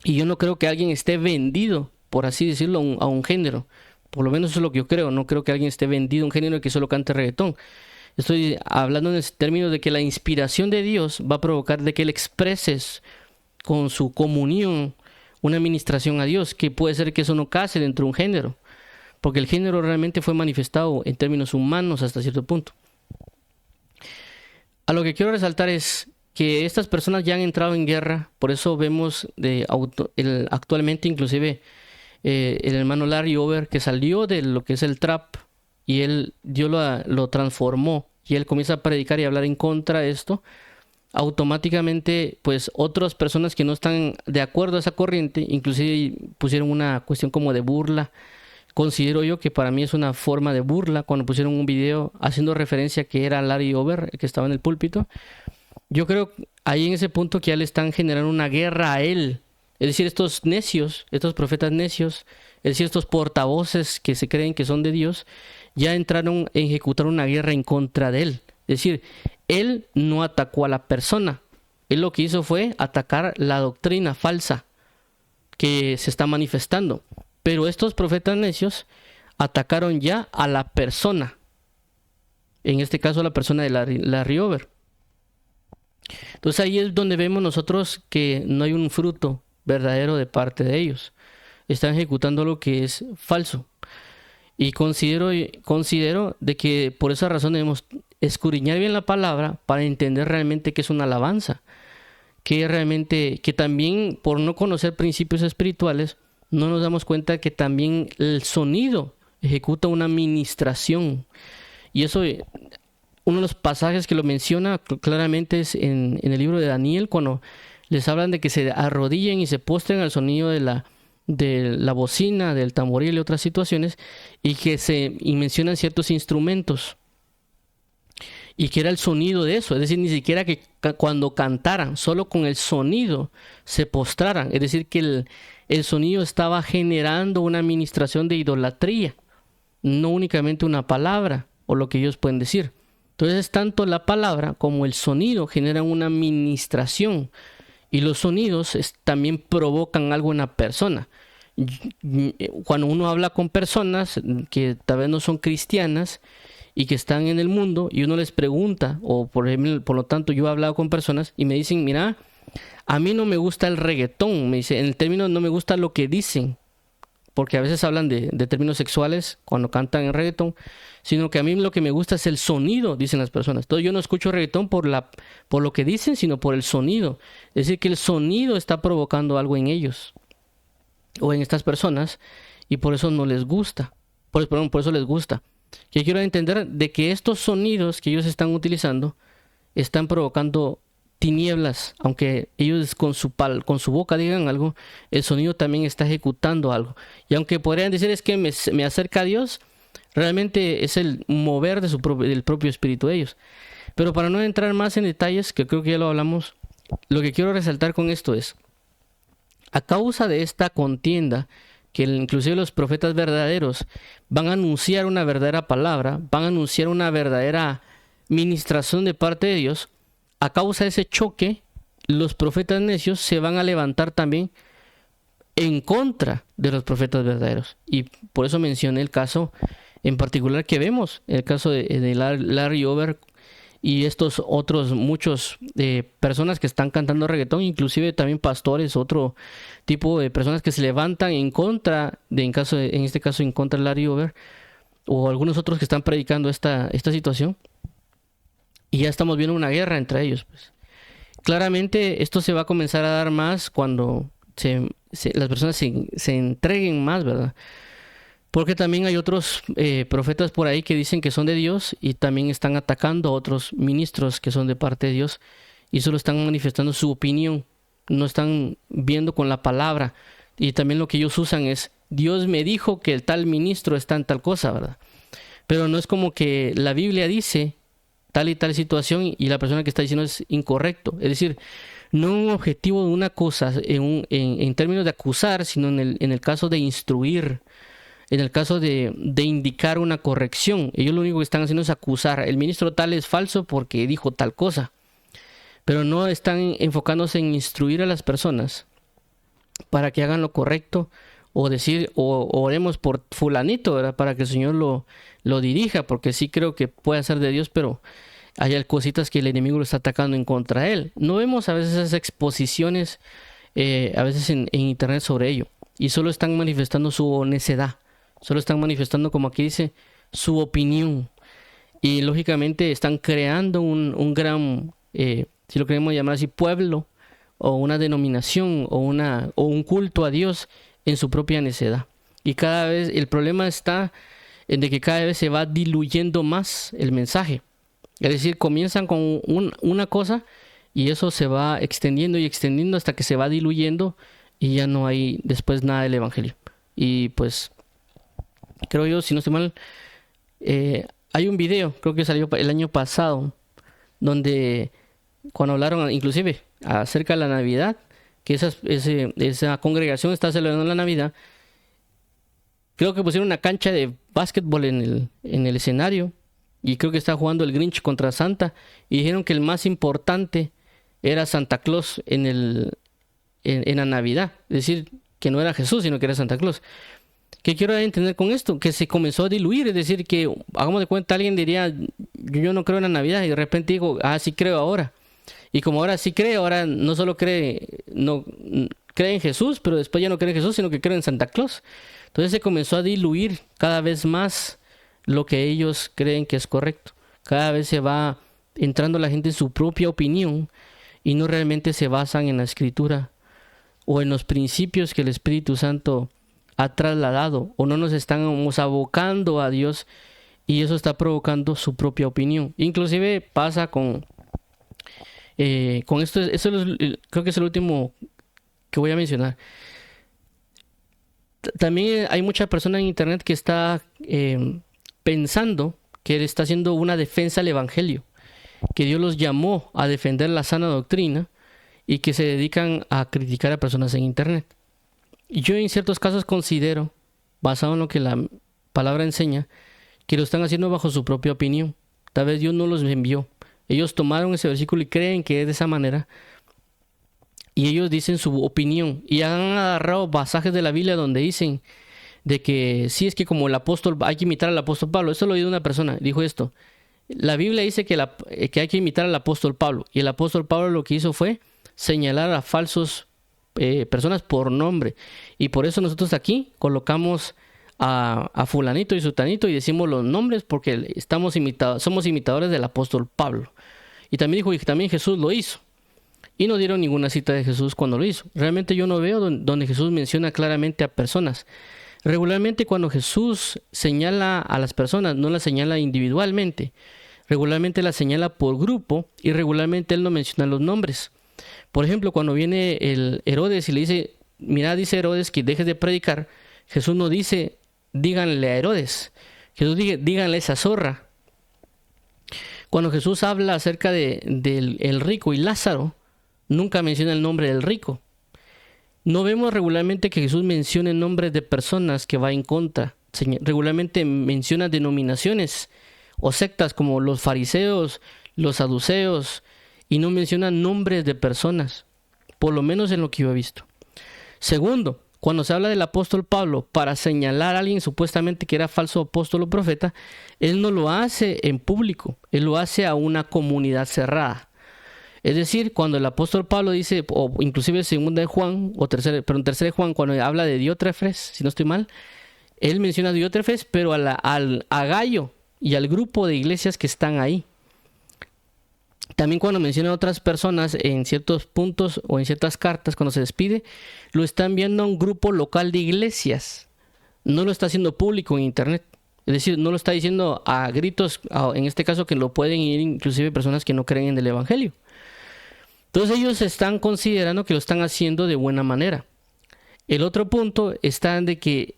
Y yo no creo que alguien esté vendido, por así decirlo, a un género. Por lo menos eso es lo que yo creo. No creo que alguien esté vendido a un género que solo cante reggaetón. Estoy hablando en términos de que la inspiración de Dios va a provocar de que él expreses con su comunión una administración a Dios, que puede ser que eso no case dentro de un género. Porque el género realmente fue manifestado en términos humanos hasta cierto punto. A lo que quiero resaltar es que estas personas ya han entrado en guerra, por eso vemos actualmente inclusive el hermano Larry Over, que salió de lo que es el trap y Dios lo transformó y él comienza a predicar y a hablar en contra de esto. Automáticamente pues otras personas que no están de acuerdo a esa corriente inclusive pusieron una cuestión como de burla. Considero yo que para mí es una forma de burla cuando pusieron un video haciendo referencia que era Larry Over, que estaba en el púlpito. Yo creo ahí en ese punto que ya le están generando una guerra a él. Es decir, estos necios, estos profetas necios, es decir, estos portavoces que se creen que son de Dios, ya entraron a ejecutar una guerra en contra de él. Es decir, él no atacó a la persona. Él lo que hizo fue atacar la doctrina falsa que se está manifestando. Pero estos profetas necios atacaron ya a la persona. En este caso a la persona de Larry Over. Entonces ahí es donde vemos nosotros que no hay un fruto verdadero de parte de ellos. Están ejecutando lo que es falso. Y considero de que por esa razón debemos escudriñar bien la palabra para entender realmente qué es una alabanza. Que también por no conocer principios espirituales, no nos damos cuenta que también el sonido ejecuta una ministración. Y eso, uno de los pasajes que lo menciona claramente es en el libro de Daniel, cuando les hablan de que se arrodillen y se postren al sonido de la bocina, del tamboril y otras situaciones, y mencionan ciertos instrumentos. Y que era el sonido de eso, es decir, ni siquiera que cuando cantaran, solo con el sonido se postraran. Es decir, que el sonido estaba generando una administración de idolatría, no únicamente una palabra o lo que ellos pueden decir. Entonces, tanto la palabra como el sonido generan una administración y los sonidos también provocan algo en la persona. Cuando uno habla con personas que tal vez no son cristianas y que están en el mundo y uno les pregunta, o por lo tanto yo he hablado con personas y me dicen, mira, a mí no me gusta el reggaetón, me dice, en el término no me gusta lo que dicen, porque a veces hablan de términos sexuales cuando cantan en reggaetón, sino que a mí lo que me gusta es el sonido, dicen las personas. Entonces yo no escucho reggaetón por lo que dicen, sino por el sonido. Es decir, que el sonido está provocando algo en ellos o en estas personas y por eso no les gusta, por eso les gusta. Yo quiero entender de que estos sonidos que ellos están utilizando están provocando tinieblas, aunque ellos con su boca digan algo, el sonido también está ejecutando algo. Y aunque podrían decir es que me acerca a Dios, realmente es el mover del propio espíritu de ellos. Pero para no entrar más en detalles, que creo que ya lo hablamos, lo que quiero resaltar con esto es, a causa de esta contienda, que inclusive los profetas verdaderos van a anunciar una verdadera palabra, van a anunciar una verdadera ministración de parte de Dios. A causa de ese choque, los profetas necios se van a levantar también en contra de los profetas verdaderos. Y por eso mencioné el caso en particular que vemos, el caso de Larry Over y estos otros muchos personas que están cantando reggaetón, inclusive también pastores, otro tipo de personas que se levantan en contra, en este caso en contra de Larry Over, o algunos otros que están predicando esta situación, y ya estamos viendo una guerra entre ellos, pues. Claramente esto se va a comenzar a dar más cuando las personas se entreguen más, ¿verdad? Porque también hay otros profetas por ahí que dicen que son de Dios y también están atacando a otros ministros que son de parte de Dios y solo están manifestando su opinión, no están viendo con la palabra. Y también lo que ellos usan es: Dios me dijo que el tal ministro está en tal cosa, ¿verdad? Pero no es como que la Biblia dice tal y tal situación y la persona que está diciendo es incorrecto. Es decir, no un objetivo de una cosa en términos de acusar, sino en el caso de instruir, en el caso de indicar una corrección. Ellos lo único que están haciendo es acusar: el ministro tal es falso porque dijo tal cosa. Pero no están enfocándose en instruir a las personas para que hagan lo correcto, o decir, o oremos por fulanito, ¿verdad?, para que el Señor lo dirija, porque sí creo que puede ser de Dios, pero hay cositas que el enemigo lo está atacando en contra de él. No vemos a veces esas exposiciones, a veces en internet sobre ello, y solo están manifestando su necedad, solo están manifestando, como aquí dice, su opinión, y lógicamente están creando un gran, si lo queremos llamar así, pueblo, o una denominación, o un culto a Dios en su propia necedad. Y cada vez el problema está en de que cada vez se va diluyendo más el mensaje. Es decir, comienzan con una cosa y eso se va extendiendo y extendiendo hasta que se va diluyendo y ya no hay después nada del evangelio. Y pues creo yo, si no estoy mal, hay un video, creo que salió el año pasado, donde cuando hablaron inclusive acerca de la Navidad, que esa congregación está celebrando la Navidad, creo que pusieron una cancha de básquetbol en el escenario, y creo que está jugando el Grinch contra Santa, y dijeron que el más importante era Santa Claus en la Navidad. Es decir, que no era Jesús, sino que era Santa Claus. ¿Qué quiero entender con esto? Que se comenzó a diluir, es decir, que hagamos de cuenta, alguien diría: yo no creo en la Navidad, y de repente digo: sí creo ahora. Y como ahora sí cree, ahora no solo cree en Jesús, pero después ya no cree en Jesús, sino que cree en Santa Claus. Entonces se comenzó a diluir cada vez más lo que ellos creen que es correcto. Cada vez se va entrando la gente en su propia opinión y no realmente se basan en la Escritura o en los principios que el Espíritu Santo ha trasladado, o no nos estamos abocando a Dios, y eso está provocando su propia opinión. Inclusive pasa con esto, creo que es el último que voy a mencionar. También hay mucha persona en internet que está pensando que está haciendo una defensa al evangelio, que Dios los llamó a defender la sana doctrina, y que se dedican a criticar a personas en internet. Y yo en ciertos casos considero, basado en lo que la palabra enseña, que lo están haciendo bajo su propia opinión. Tal vez Dios no los envió. Ellos tomaron ese versículo y creen que es de esa manera, y ellos dicen su opinión, y han agarrado pasajes de la Biblia donde dicen de que sí, es que como el apóstol, hay que imitar al apóstol Pablo. Esto lo oí de una persona, dijo esto: la Biblia dice que hay que imitar al apóstol Pablo, y el apóstol Pablo lo que hizo fue señalar a falsos personas por nombre, y por eso nosotros aquí colocamos a fulanito y sutanito y decimos los nombres, porque somos imitadores del apóstol Pablo. Y también dijo que también Jesús lo hizo, y no dieron ninguna cita de Jesús cuando lo hizo. Realmente yo no veo donde Jesús menciona claramente a personas. Regularmente cuando Jesús señala a las personas, no las señala individualmente, regularmente las señala por grupo, y regularmente él no menciona los nombres. Por ejemplo, cuando viene el Herodes y le dice: mira, dice Herodes que dejes de predicar, Jesús no dice: díganle a Herodes. Jesús dice: díganle a esa zorra. Cuando Jesús habla acerca del rico y Lázaro, nunca menciona el nombre del rico. No vemos regularmente que Jesús mencione nombres de personas que va en contra. Regularmente menciona denominaciones o sectas como los fariseos, los saduceos, y no menciona nombres de personas, por lo menos en lo que yo he visto. Segundo, cuando se habla del apóstol Pablo para señalar a alguien supuestamente que era falso apóstol o profeta, él no lo hace en público, él lo hace a una comunidad cerrada. Es decir, cuando el apóstol Pablo dice, o inclusive en 2 de Juan, en 3 de Juan, cuando habla de Diótrefes, si no estoy mal, Él menciona a Diótrefes, pero a Gayo y al grupo de iglesias que están ahí. También cuando menciona a otras personas en ciertos puntos o en ciertas cartas, cuando se despide, lo está enviando a un grupo local de iglesias. No lo está haciendo público en internet. Es decir, no lo está diciendo a gritos, en este caso que lo pueden ir inclusive personas que no creen en el evangelio. Entonces ellos están considerando que lo están haciendo de buena manera. El otro punto está en de que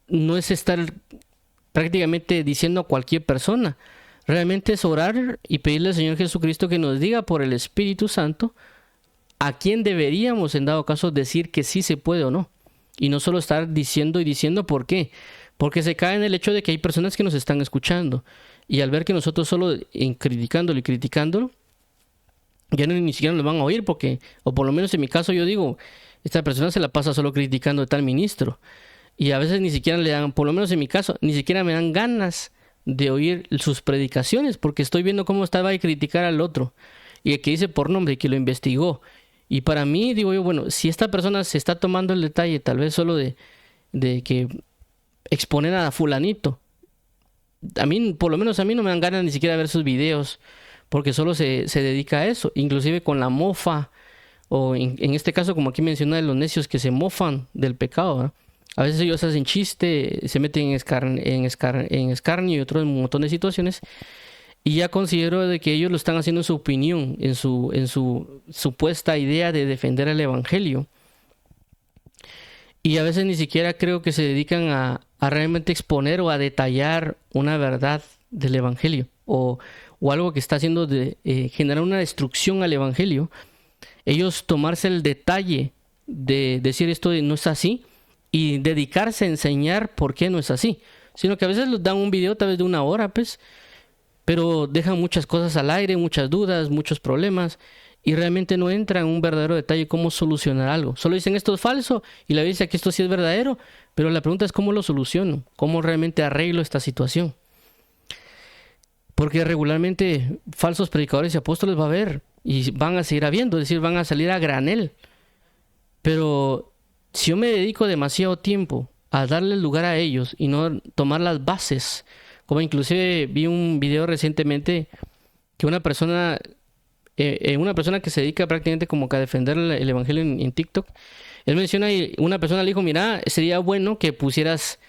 no es estar prácticamente diciendo a cualquier persona. Realmente es orar y pedirle al Señor Jesucristo que nos diga por el Espíritu Santo a quién deberíamos en dado caso decir que sí se puede o no. Y no solo estar diciendo y diciendo. ¿Por qué? Porque se cae en el hecho de que hay personas que nos están escuchando. Y al ver que nosotros solo criticándolo y criticándolo, ya no, ni siquiera nos van a oír porque, o por lo menos en mi caso yo digo, esta persona se la pasa solo criticando de tal ministro. Y a veces ni siquiera le dan, por lo menos en mi caso, ni siquiera me dan ganas de oír sus predicaciones porque estoy viendo cómo estaba a criticar al otro. Y el que dice por nombre, que lo investigó. Y para mí, digo yo, bueno, si esta persona se está tomando el detalle tal vez solo de que exponer a fulanito, a mí, por lo menos a mí no me dan ganas ni siquiera de ver sus videos porque solo se dedica a eso, inclusive con la mofa, o en este caso como aquí menciona de los necios que se mofan del pecado, ¿verdad? A veces ellos hacen chiste, se meten en escarnio y otro montón de situaciones, y ya considero de que ellos lo están haciendo en su opinión, en su supuesta idea de defender el evangelio. Y a veces ni siquiera creo que se dedican a realmente exponer o a detallar una verdad del evangelio o algo que está haciendo de generar una destrucción al evangelio. Ellos tomarse el detalle de decir esto no es así y dedicarse a enseñar por qué no es así, sino que a veces les dan un video tal vez de 1 hora, pues, pero dejan muchas cosas al aire, muchas dudas, muchos problemas, y realmente no entra en un verdadero detalle cómo solucionar algo. Solo dicen esto es falso y la Biblia dice que esto sí es verdadero, pero la pregunta es cómo lo soluciono, cómo realmente arreglo esta situación. Porque regularmente falsos predicadores y apóstoles va a haber y van a seguir habiendo, es decir, van a salir a granel. Pero si yo me dedico demasiado tiempo a darle lugar a ellos y no tomar las bases, como inclusive vi un video recientemente que una persona que se dedica prácticamente como que a defender el evangelio en TikTok, él menciona y una persona le dijo, mira, sería bueno que pusieras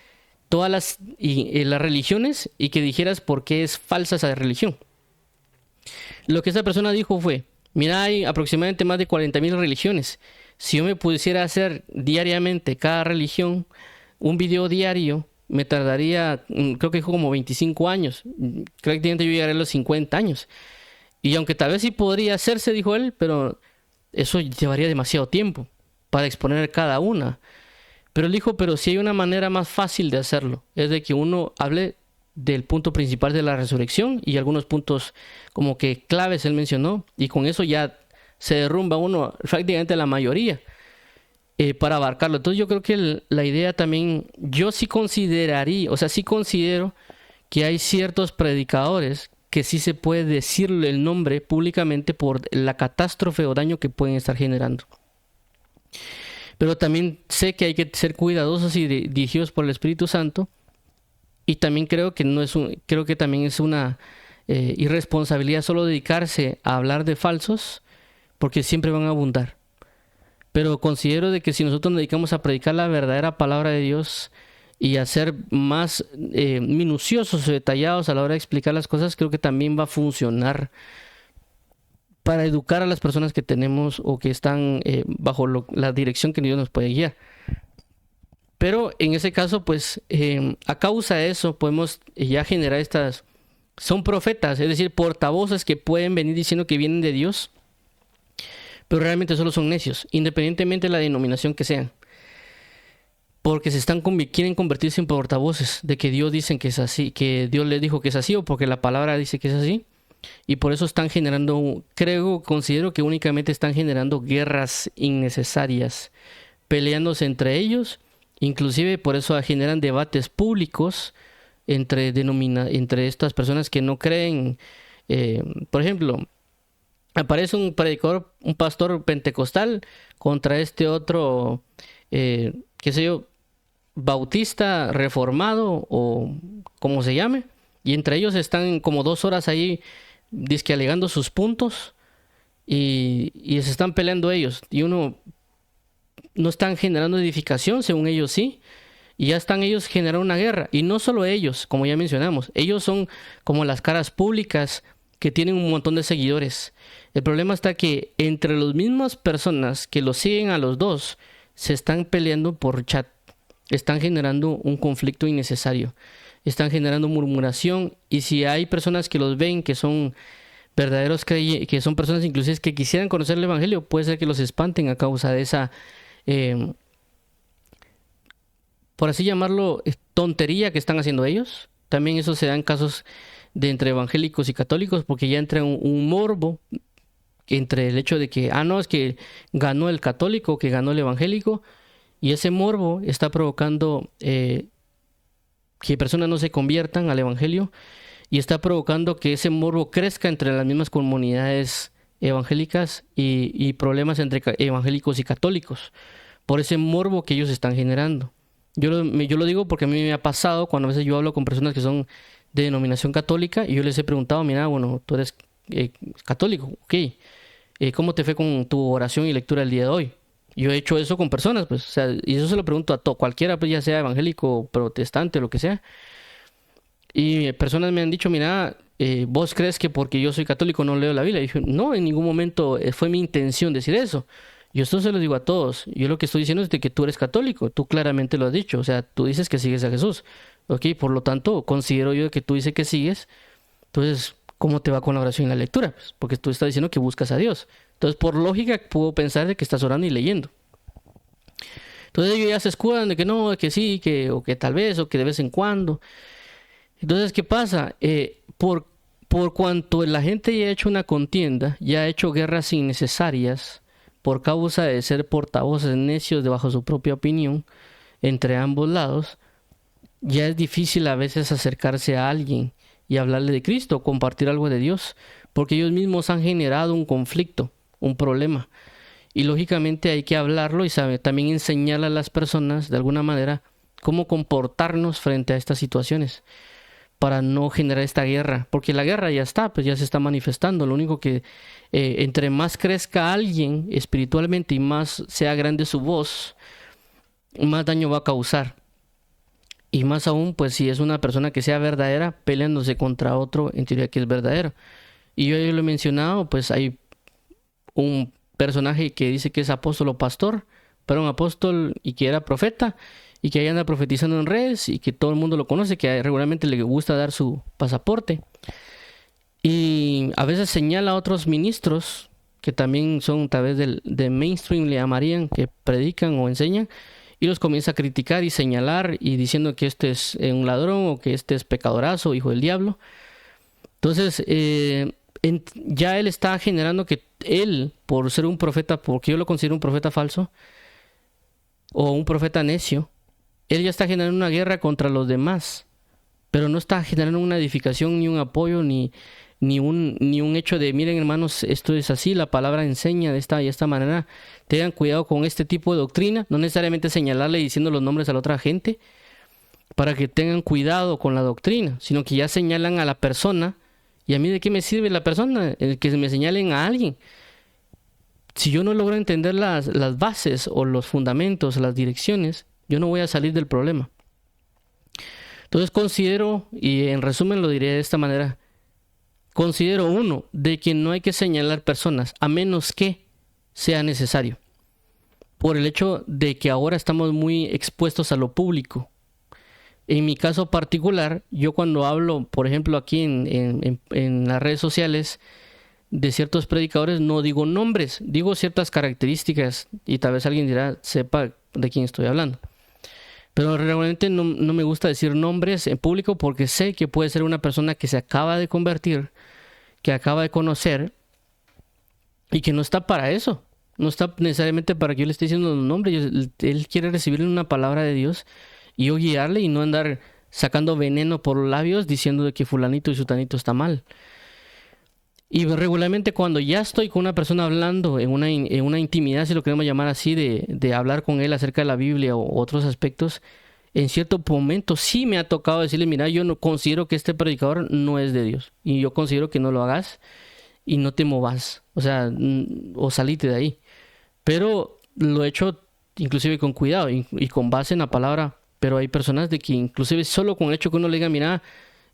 todas las religiones y que dijeras por qué es falsa esa religión. Lo que esa persona dijo fue, mira, hay aproximadamente más de 40,000 religiones. Si yo me pusiera hacer diariamente cada religión, un video diario, me tardaría, creo que dijo como 25 años. Prácticamente yo llegaré a los 50 años. Y aunque tal vez sí podría hacerse, dijo él, pero eso llevaría demasiado tiempo para exponer cada una. Pero él dijo, pero si hay una manera más fácil de hacerlo, es de que uno hable del punto principal de la resurrección y algunos puntos como que claves él mencionó, y con eso ya se derrumba uno prácticamente la mayoría para abarcarlo. Entonces yo creo que la idea también, yo sí consideraría, o sea, sí considero que hay ciertos predicadores que sí se puede decirle el nombre públicamente por la catástrofe o daño que pueden estar generando. Pero también sé que hay que ser cuidadosos y dirigidos por el Espíritu Santo. Y también creo que creo que también es una irresponsabilidad solo dedicarse a hablar de falsos, porque siempre van a abundar. Pero considero de que si nosotros nos dedicamos a predicar la verdadera palabra de Dios y a ser más minuciosos o detallados a la hora de explicar las cosas, creo que también va a funcionar para educar a las personas que tenemos o que están bajo la dirección que Dios nos puede guiar. Pero en ese caso, pues, a causa de eso, podemos ya generar son profetas, es decir, portavoces que pueden venir diciendo que vienen de Dios, pero realmente solo son necios, independientemente de la denominación que sean. Porque quieren convertirse en portavoces de que Dios dicen que es así, que Dios les dijo que es así, o porque la palabra dice que es así. Y por eso están generando, considero que únicamente están generando guerras innecesarias, peleándose entre ellos. Inclusive por eso generan debates públicos entre estas personas que no creen. Por ejemplo, aparece un predicador, un pastor pentecostal contra este otro, qué sé yo, bautista reformado o como se llame, y entre ellos están como 2 horas ahí dizque alegando sus puntos y se están peleando ellos. Y uno no están generando edificación, según ellos sí, y ya están ellos generando una guerra. Y no solo ellos, como ya mencionamos, ellos son como las caras públicas que tienen un montón de seguidores. El problema está que entre las mismas personas que los siguen a los dos, se están peleando por chat. Están generando un conflicto innecesario. Están generando murmuración. Y si hay personas que los ven, que son verdaderos que son personas inclusive que quisieran conocer el evangelio, puede ser que los espanten a causa de esa, por así llamarlo, tontería que están haciendo ellos. También eso se da en casos de entre evangélicos y católicos, porque ya entra un morbo entre el hecho de que, no, es que ganó el católico, que ganó el evangélico, y ese morbo está provocando que personas no se conviertan al evangelio, y está provocando que ese morbo crezca entre las mismas comunidades evangélicas y problemas entre evangélicos y católicos, por ese morbo que ellos están generando. Yo lo digo porque a mí me ha pasado cuando a veces yo hablo con personas que son de denominación católica y yo les he preguntado, mira, bueno, tú eres católico, ok, ¿cómo te fue con tu oración y lectura el día de hoy? Yo he hecho eso con personas, pues, o sea, y eso se lo pregunto a cualquiera, pues, ya sea evangélico, protestante, lo que sea. Y personas me han dicho, mira, ¿vos crees que porque yo soy católico no leo la Biblia? Y dije, no, en ningún momento fue mi intención decir eso. Yo esto se lo digo a todos. Yo lo que estoy diciendo es de que tú eres católico. Tú claramente lo has dicho. O sea, tú dices que sigues a Jesús. Ok, por lo tanto, considero yo que tú dices que sigues. Entonces, ¿cómo te va con la oración y la lectura? Pues porque tú estás diciendo que buscas a Dios. Entonces, por lógica, puedo pensar de que estás orando y leyendo. Entonces ellos ya se escudan de que no, que sí, o que tal vez, o que de vez en cuando. Entonces, ¿qué pasa? Por cuanto la gente ya ha hecho una contienda, ya ha hecho guerras innecesarias, por causa de ser portavoces necios de bajo su propia opinión, entre ambos lados, ya es difícil a veces acercarse a alguien y hablarle de Cristo, compartir algo de Dios, porque ellos mismos han generado un conflicto, un problema. Y lógicamente hay que hablarlo y también enseñarle a las personas de alguna manera cómo comportarnos frente a estas situaciones para no generar esta guerra, porque la guerra ya está, pues ya se está manifestando. Lo único que entre más crezca alguien espiritualmente y más sea grande su voz, más daño va a causar. Y más aún, pues si es una persona que sea verdadera, peleándose contra otro, en teoría que es verdadero. Y yo ya lo he mencionado, pues hay un personaje que dice que es apóstol o pastor, pero un apóstol y que era profeta, y que ahí anda profetizando en redes, y que todo el mundo lo conoce, que regularmente le gusta dar su pasaporte. Y a veces señala a otros ministros, que también son tal vez de mainstream, le llamarían, que predican o enseñan, y los comienza a criticar y señalar, y diciendo que este es un ladrón, o que este es pecadorazo, hijo del diablo. Entonces, ya él está generando que él, por ser un profeta, porque yo lo considero un profeta falso, o un profeta necio, él ya está generando una guerra contra los demás, pero no está generando una edificación, ni un apoyo, ni un hecho de, miren hermanos, esto es así, la palabra enseña de esta y esta manera, tengan cuidado con este tipo de doctrina, no necesariamente señalarle y diciendo los nombres a la otra gente, para que tengan cuidado con la doctrina, sino que ya señalan a la persona. ¿Y a mí de qué me sirve la persona? El que me señalen a alguien. Si yo no logro entender las bases o los fundamentos, las direcciones, yo no voy a salir del problema. Entonces considero, y en resumen lo diré de esta manera, considero uno, de que no hay que señalar personas, a menos que sea necesario. Por el hecho de que ahora estamos muy expuestos a lo público. En mi caso particular, yo cuando hablo, por ejemplo, aquí en las redes sociales de ciertos predicadores, no digo nombres, digo ciertas características y tal vez alguien dirá, sepa de quién estoy hablando. Pero realmente no me gusta decir nombres en público porque sé que puede ser una persona que se acaba de convertir, que acaba de conocer y que no está para eso. No está necesariamente para que yo le esté diciendo los nombres. Él quiere recibir una palabra de Dios y yo guiarle y no andar sacando veneno por los labios diciendo de que fulanito y sutanito está mal. Y regularmente cuando ya estoy con una persona hablando en una intimidad, si lo queremos llamar así, de hablar con él acerca de la Biblia o otros aspectos, en cierto momento sí me ha tocado decirle, mira, yo no considero que este predicador no es de Dios. Y yo considero que no lo hagas y no te movas. O sea, o salite de ahí. Pero lo he hecho inclusive con cuidado y con base en la palabra. Pero hay personas de que inclusive solo con el hecho que uno le diga, mira,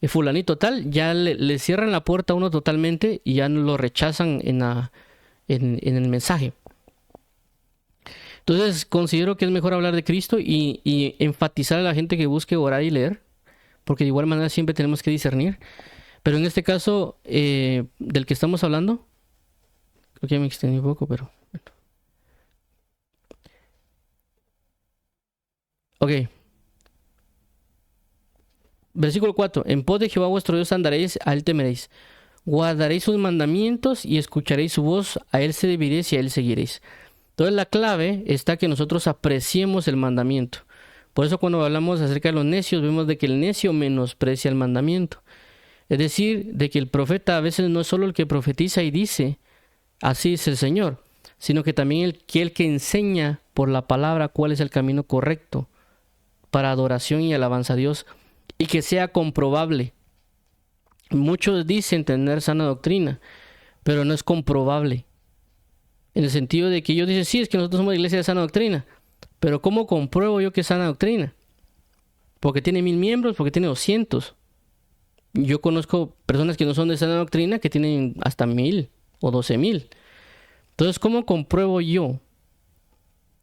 fulanito tal, ya le cierran la puerta a uno totalmente y ya lo rechazan en el mensaje. Entonces considero que es mejor hablar de Cristo y enfatizar a la gente que busque orar y leer, porque de igual manera siempre tenemos que discernir. Pero en este caso del que estamos hablando, creo que me extendí un poco, pero... Ok. Versículo 4. En pos de Jehová vuestro Dios andaréis, a él temeréis. Guardaréis sus mandamientos y escucharéis su voz, a él serviréis y a él seguiréis. Entonces la clave está que nosotros apreciemos el mandamiento. Por eso cuando hablamos acerca de los necios, vemos de que el necio menosprecia el mandamiento. Es decir, de que el profeta a veces no es solo el que profetiza y dice, así es el Señor, sino que también el que enseña por la palabra cuál es el camino correcto para adoración y alabanza a Dios, y que sea comprobable. Muchos dicen tener sana doctrina, pero no es comprobable. En el sentido de que ellos dicen, sí, es que nosotros somos iglesia de sana doctrina, pero ¿cómo compruebo yo que es sana doctrina? Porque tiene 1000 miembros, porque tiene 200. Yo conozco personas que no son de sana doctrina que tienen hasta 1000 o 12,000. Entonces, ¿cómo compruebo yo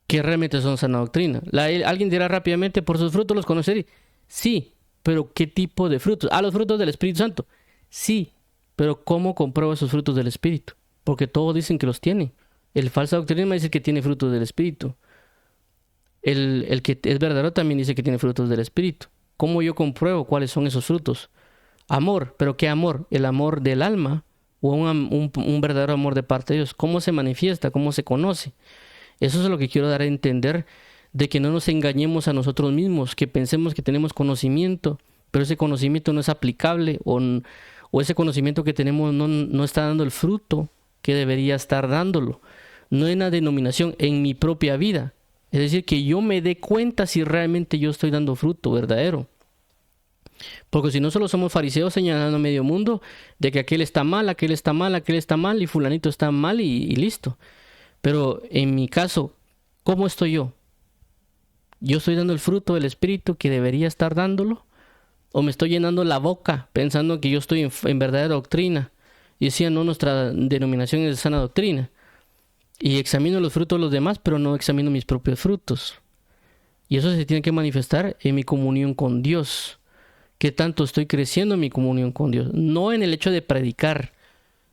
que realmente son sana doctrina? Alguien dirá rápidamente, por sus frutos los conoceréis. Sí, pero ¿qué tipo de frutos? Los frutos del Espíritu Santo. Sí, pero ¿cómo compruebo esos frutos del Espíritu? Porque todos dicen que los tienen. El falso doctrina dice que tiene frutos del Espíritu. El que es verdadero también dice que tiene frutos del Espíritu. ¿Cómo yo compruebo cuáles son esos frutos? Amor, ¿pero qué amor? ¿El amor del alma o un verdadero amor de parte de Dios? ¿Cómo se manifiesta? ¿Cómo se conoce? Eso es lo que quiero dar a entender, de que no nos engañemos a nosotros mismos, que pensemos que tenemos conocimiento, pero ese conocimiento no es aplicable o ese conocimiento que tenemos no está dando el fruto que debería estar dándolo. No en la denominación, en mi propia vida. Es decir, que yo me dé cuenta si realmente yo estoy dando fruto verdadero. Porque si no, solo somos fariseos señalando a medio mundo de que aquel está mal, aquel está mal, aquel está mal y fulanito está mal y listo. Pero en mi caso, ¿cómo estoy yo? ¿Yo estoy dando el fruto del Espíritu que debería estar dándolo? ¿O me estoy llenando la boca pensando que yo estoy en verdadera doctrina? Y decía, no, nuestra denominación es de sana doctrina. Y examino los frutos de los demás, pero no examino mis propios frutos. Y eso se tiene que manifestar en mi comunión con Dios. ¿Qué tanto estoy creciendo en mi comunión con Dios? No en el hecho de predicar,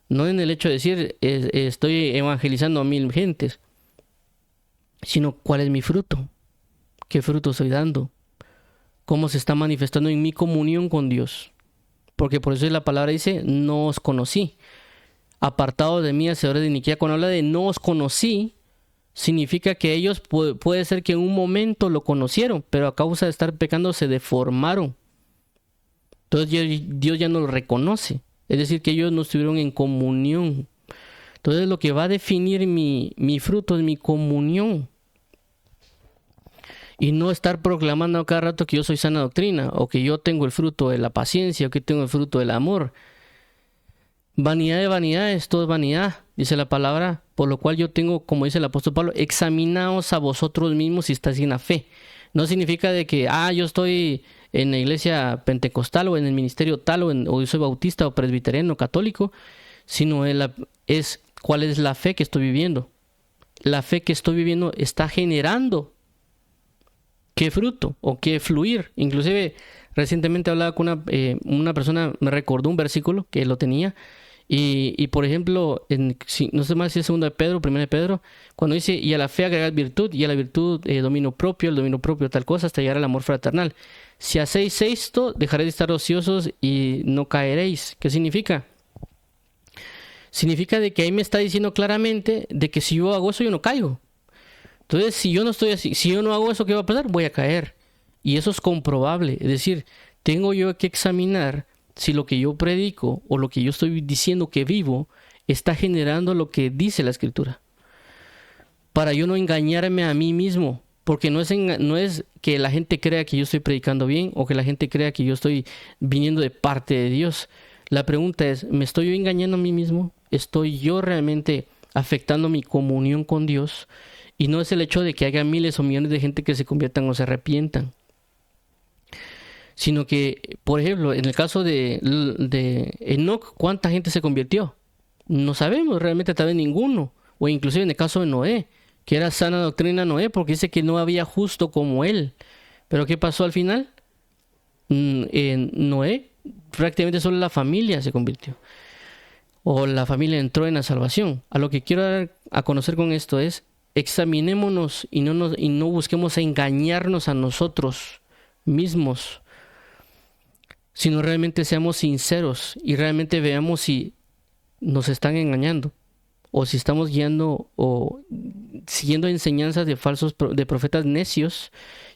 no en el hecho de decir estoy evangelizando a 1000 gentes, sino cuál es mi fruto, qué fruto estoy dando, cómo se está manifestando en mi comunión con Dios. Porque por eso la palabra dice, no os conocí. Apartado de mí, hacedores de iniquidad. Cuando habla de no os conocí, significa que ellos puede ser que en un momento lo conocieron, pero a causa de estar pecando se deformaron. Entonces Dios ya no lo reconoce. Es decir, que ellos no estuvieron en comunión. Entonces lo que va a definir mi fruto es mi comunión. Y no estar proclamando a cada rato que yo soy sana doctrina, o que yo tengo el fruto de la paciencia, o que tengo el fruto del amor. Vanidad de vanidades, todo es vanidad, dice la palabra, por lo cual yo tengo, como dice el apóstol Pablo, examinaos a vosotros mismos si estáis en la fe. No significa de que, yo estoy en la iglesia pentecostal o en el ministerio tal, o yo soy bautista o presbiteriano católico, sino es cuál es la fe que estoy viviendo. La fe que estoy viviendo está generando qué fruto o qué fluir. Inclusive recientemente hablaba con una persona, me recordó un versículo que lo tenía, y por ejemplo, no sé más si es 2 de Pedro, 1 de Pedro, cuando dice, y a la fe agregad virtud, y a la virtud dominio propio, el dominio propio tal cosa, hasta llegar al amor fraternal. Si hacéis esto, dejaréis de estar ociosos y no caeréis. ¿Qué significa? Significa de que ahí me está diciendo claramente de que si yo hago eso, yo no caigo. Entonces, si yo no estoy así, si yo no hago eso, ¿qué va a pasar? Voy a caer. Y eso es comprobable. Es decir, tengo yo que examinar si lo que yo predico o lo que yo estoy diciendo que vivo está generando lo que dice la Escritura. Para yo no engañarme a mí mismo Porque no es que la gente crea que yo estoy predicando bien o que la gente crea que yo estoy viniendo de parte de Dios. La pregunta es, ¿me estoy yo engañando a mí mismo? ¿Estoy yo realmente afectando mi comunión con Dios? Y no es el hecho de que haya miles o millones de gente que se conviertan o se arrepientan. Sino que, por ejemplo, en el caso de Enoc, ¿cuánta gente se convirtió? No sabemos realmente, tal vez ninguno. O inclusive en el caso de Noé, que era sana doctrina Noé, porque dice que no había justo como él. Pero ¿qué pasó al final? En Noé, prácticamente solo la familia se convirtió. O la familia entró en la salvación. A lo que quiero dar a conocer con esto es, examinémonos y no busquemos engañarnos a nosotros mismos, sino realmente seamos sinceros y realmente veamos si nos están engañando o si estamos guiando o siguiendo enseñanzas de profetas necios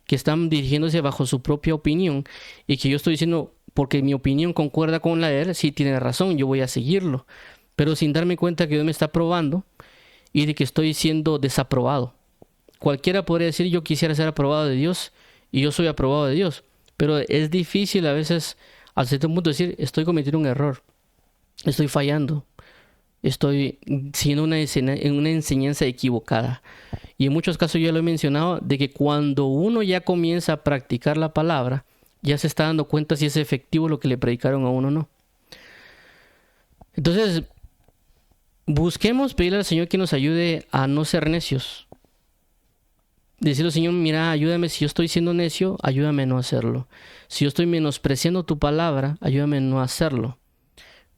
que están dirigiéndose bajo su propia opinión y que yo estoy diciendo porque mi opinión concuerda con la de él, sí tiene razón, yo voy a seguirlo, pero sin darme cuenta que Dios me está probando y de que estoy siendo desaprobado. Cualquiera podría decir yo quisiera ser aprobado de Dios y yo soy aprobado de Dios, pero es difícil a veces al cierto punto decir estoy cometiendo un error, estoy fallando, estoy siguiendo una enseñanza equivocada. Y en muchos casos ya lo he mencionado, de que cuando uno ya comienza a practicar la palabra, ya se está dando cuenta si es efectivo lo que le predicaron a uno o no. Entonces, busquemos pedirle al Señor que nos ayude a no ser necios. Decirle al Señor, mira, ayúdame si yo estoy siendo necio, ayúdame a no hacerlo. Si yo estoy menospreciando tu palabra, ayúdame a no hacerlo.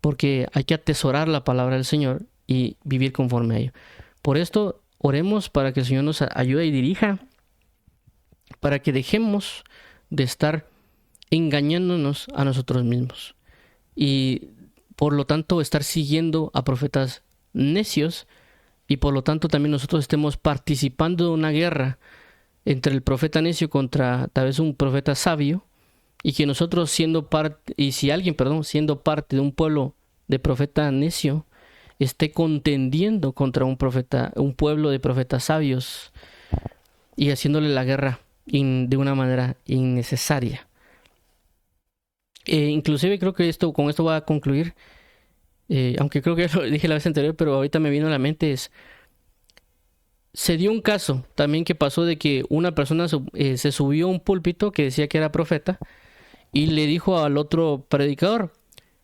Porque hay que atesorar la palabra del Señor y vivir conforme a ello. Por esto, oremos para que el Señor nos ayude y dirija, para que dejemos de estar engañándonos a nosotros mismos. Y por lo tanto, estar siguiendo a profetas necios y por lo tanto también nosotros estemos participando de una guerra entre el profeta necio contra tal vez un profeta sabio y que nosotros siendo parte, y si alguien, perdón, siendo parte de un pueblo de profeta necio, esté contendiendo contra un pueblo de profetas sabios y haciéndole la guerra de una manera innecesaria. Inclusive creo que con esto va a concluir, aunque creo que ya lo dije la vez anterior, pero ahorita me vino a la mente se dio un caso también que pasó de que una persona se subió a un púlpito que decía que era profeta y le dijo al otro predicador,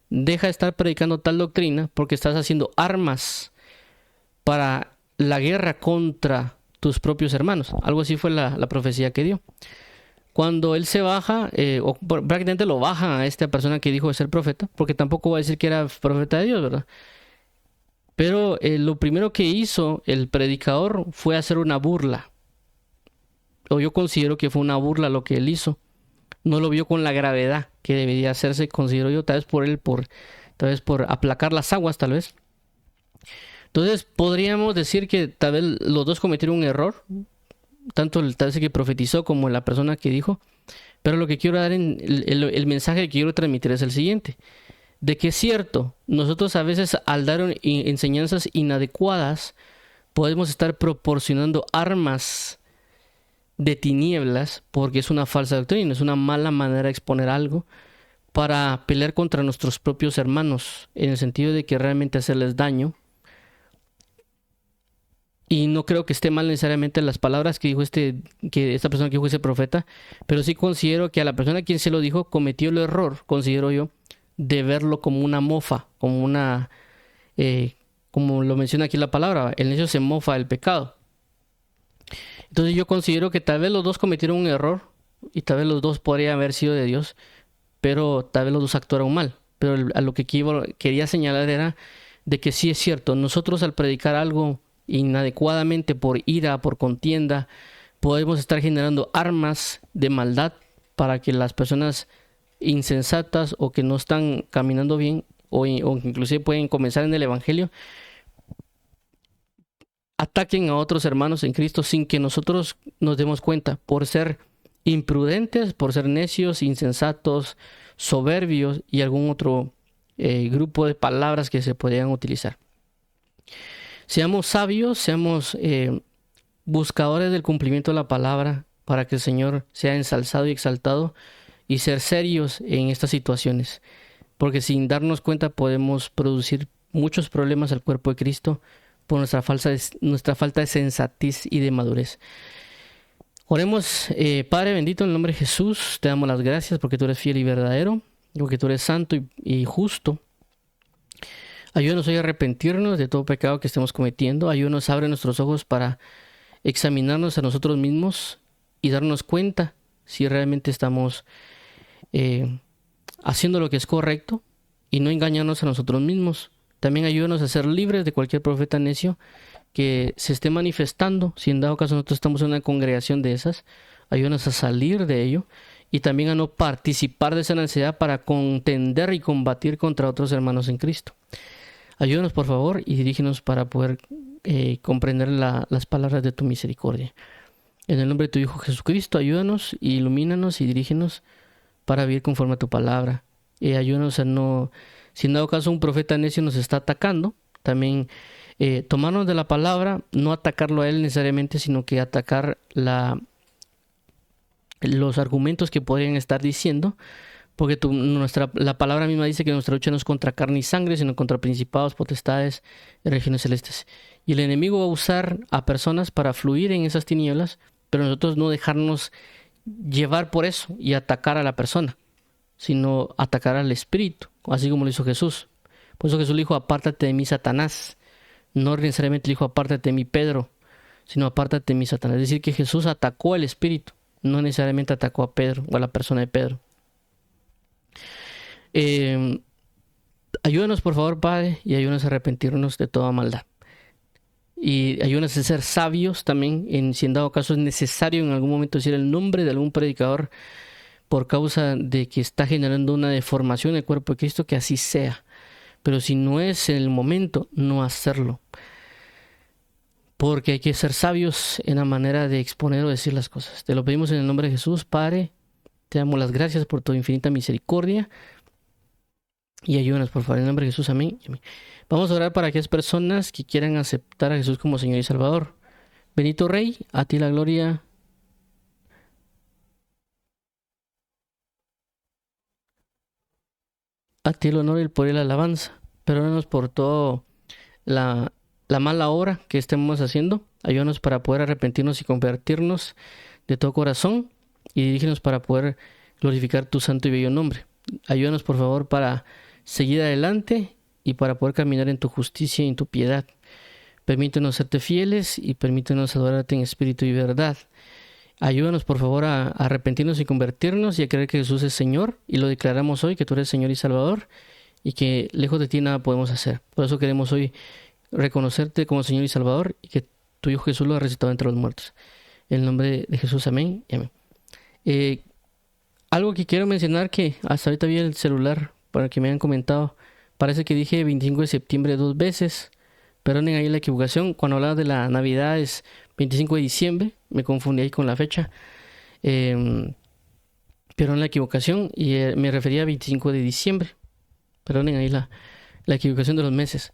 deja de estar predicando tal doctrina porque estás haciendo armas para la guerra contra tus propios hermanos. Algo así fue la profecía que dio. Cuando él se baja, o prácticamente lo bajan a esta persona que dijo de ser profeta, porque tampoco va a decir que era profeta de Dios, ¿verdad? Pero lo primero que hizo el predicador fue hacer una burla. O yo considero que fue una burla lo que él hizo. No lo vio con la gravedad que debería hacerse, considero yo, tal vez por aplacar las aguas, tal vez. Entonces, podríamos decir que tal vez los dos cometieron un error, tanto tal vez el que profetizó como la persona que dijo. Pero lo que quiero dar, el mensaje que quiero transmitir es el siguiente. De que es cierto, nosotros a veces al dar enseñanzas inadecuadas, podemos estar proporcionando armas de tinieblas, porque es una falsa doctrina, es una mala manera de exponer algo, para pelear contra nuestros propios hermanos, en el sentido de que realmente hacerles daño. Y no creo que esté mal necesariamente las palabras que dijo que esta persona que dijo ese profeta, pero sí considero que a la persona a quien se lo dijo cometió el error, considero yo, de verlo como una mofa, como como lo menciona aquí la palabra, el necio se mofa del pecado. Entonces yo considero que tal vez los dos cometieron un error y tal vez los dos podrían haber sido de Dios, pero tal vez los dos actuaron mal. Pero a lo que quería señalar era de que sí es cierto, nosotros al predicar algo inadecuadamente por ira, por contienda, podemos estar generando armas de maldad para que las personas insensatas o que no están caminando bien o inclusive pueden comenzar en el evangelio ataquen a otros hermanos en Cristo sin que nosotros nos demos cuenta, por ser imprudentes, por ser necios, insensatos, soberbios y algún otro grupo de palabras que se podrían utilizar. Seamos sabios, seamos buscadores del cumplimiento de la palabra, para que el Señor sea ensalzado y exaltado, y ser serios en estas situaciones, porque sin darnos cuenta podemos producir muchos problemas al cuerpo de Cristo por nuestra falta de sensatez y de madurez. Oremos. Padre bendito, en el nombre de Jesús, te damos las gracias porque tú eres fiel y verdadero, porque tú eres santo y justo. Ayúdanos hoy a arrepentirnos de todo pecado que estemos cometiendo. Ayúdanos, abre nuestros ojos para examinarnos a nosotros mismos y darnos cuenta si realmente estamos haciendo lo que es correcto y no engañarnos a nosotros mismos. También ayúdanos a ser libres de cualquier profeta necio que se esté manifestando. Si en dado caso nosotros estamos en una congregación de esas, ayúdanos a salir de ello y también a no participar de esa necesidad para contender y combatir contra otros hermanos en Cristo. Ayúdanos, por favor, y dirígenos para poder comprender las palabras de tu misericordia. En el nombre de tu Hijo Jesucristo, ayúdanos, ilumínanos y dirígenos para vivir conforme a tu palabra. Ayúdanos a no, si en dado caso un profeta necio nos está atacando, también tomarnos de la palabra, no atacarlo a él necesariamente, sino que atacar los argumentos que podrían estar diciendo, porque la palabra misma dice que nuestra lucha no es contra carne y sangre, sino contra principados, potestades y regiones celestes. Y el enemigo va a usar a personas para fluir en esas tinieblas, pero nosotros no dejarnos llevar por eso y atacar a la persona, sino atacar al espíritu, así como lo hizo Jesús. Por eso Jesús le dijo: apártate de mí, Satanás. No necesariamente le dijo: apártate de mí, Pedro, sino apártate de mí, Satanás. Es decir, que Jesús atacó al espíritu, no necesariamente atacó a Pedro o a la persona de Pedro. Ayúdanos, por favor, Padre, y ayúdanos a arrepentirnos de toda maldad. Y ayúdanos a ser sabios también, si en dado caso es necesario en algún momento decir el nombre de algún predicador por causa de que está generando una deformación en el cuerpo de Cristo, que así sea. Pero si no es el momento, no hacerlo. Porque hay que ser sabios en la manera de exponer o decir las cosas. Te lo pedimos en el nombre de Jesús, Padre. Te damos las gracias por tu infinita misericordia. Y ayúdanos, por favor, en el nombre de Jesús. Amén. Amén. Vamos a orar para aquellas personas que quieran aceptar a Jesús como Señor y Salvador. Bendito Rey, a ti la gloria. A ti el honor, el poder y la alabanza. Perdónanos por todo la mala obra que estemos haciendo. Ayúdanos para poder arrepentirnos y convertirnos de todo corazón. Y dirígenos para poder glorificar tu santo y bello nombre. Ayúdanos, por favor, para seguir adelante y para poder caminar en tu justicia y en tu piedad. Permítenos serte fieles y permítenos adorarte en espíritu y verdad. Ayúdanos, por favor, a arrepentirnos y convertirnos y a creer que Jesús es Señor, y lo declaramos hoy, que tú eres Señor y Salvador, y que lejos de ti nada podemos hacer. Por eso queremos hoy reconocerte como Señor y Salvador, y que tu Hijo Jesús lo ha resucitado entre los muertos. En el nombre de Jesús, amén y amén. Algo que quiero mencionar, que hasta ahorita vi el celular para que me hayan comentado, parece que dije 25 de septiembre 2 veces. Perdonen ahí la equivocación. Cuando hablaba de la Navidad es 25 de diciembre. Me confundí ahí con la fecha. Perdonen la equivocación. Y me refería a 25 de diciembre. Perdonen ahí la equivocación de los meses.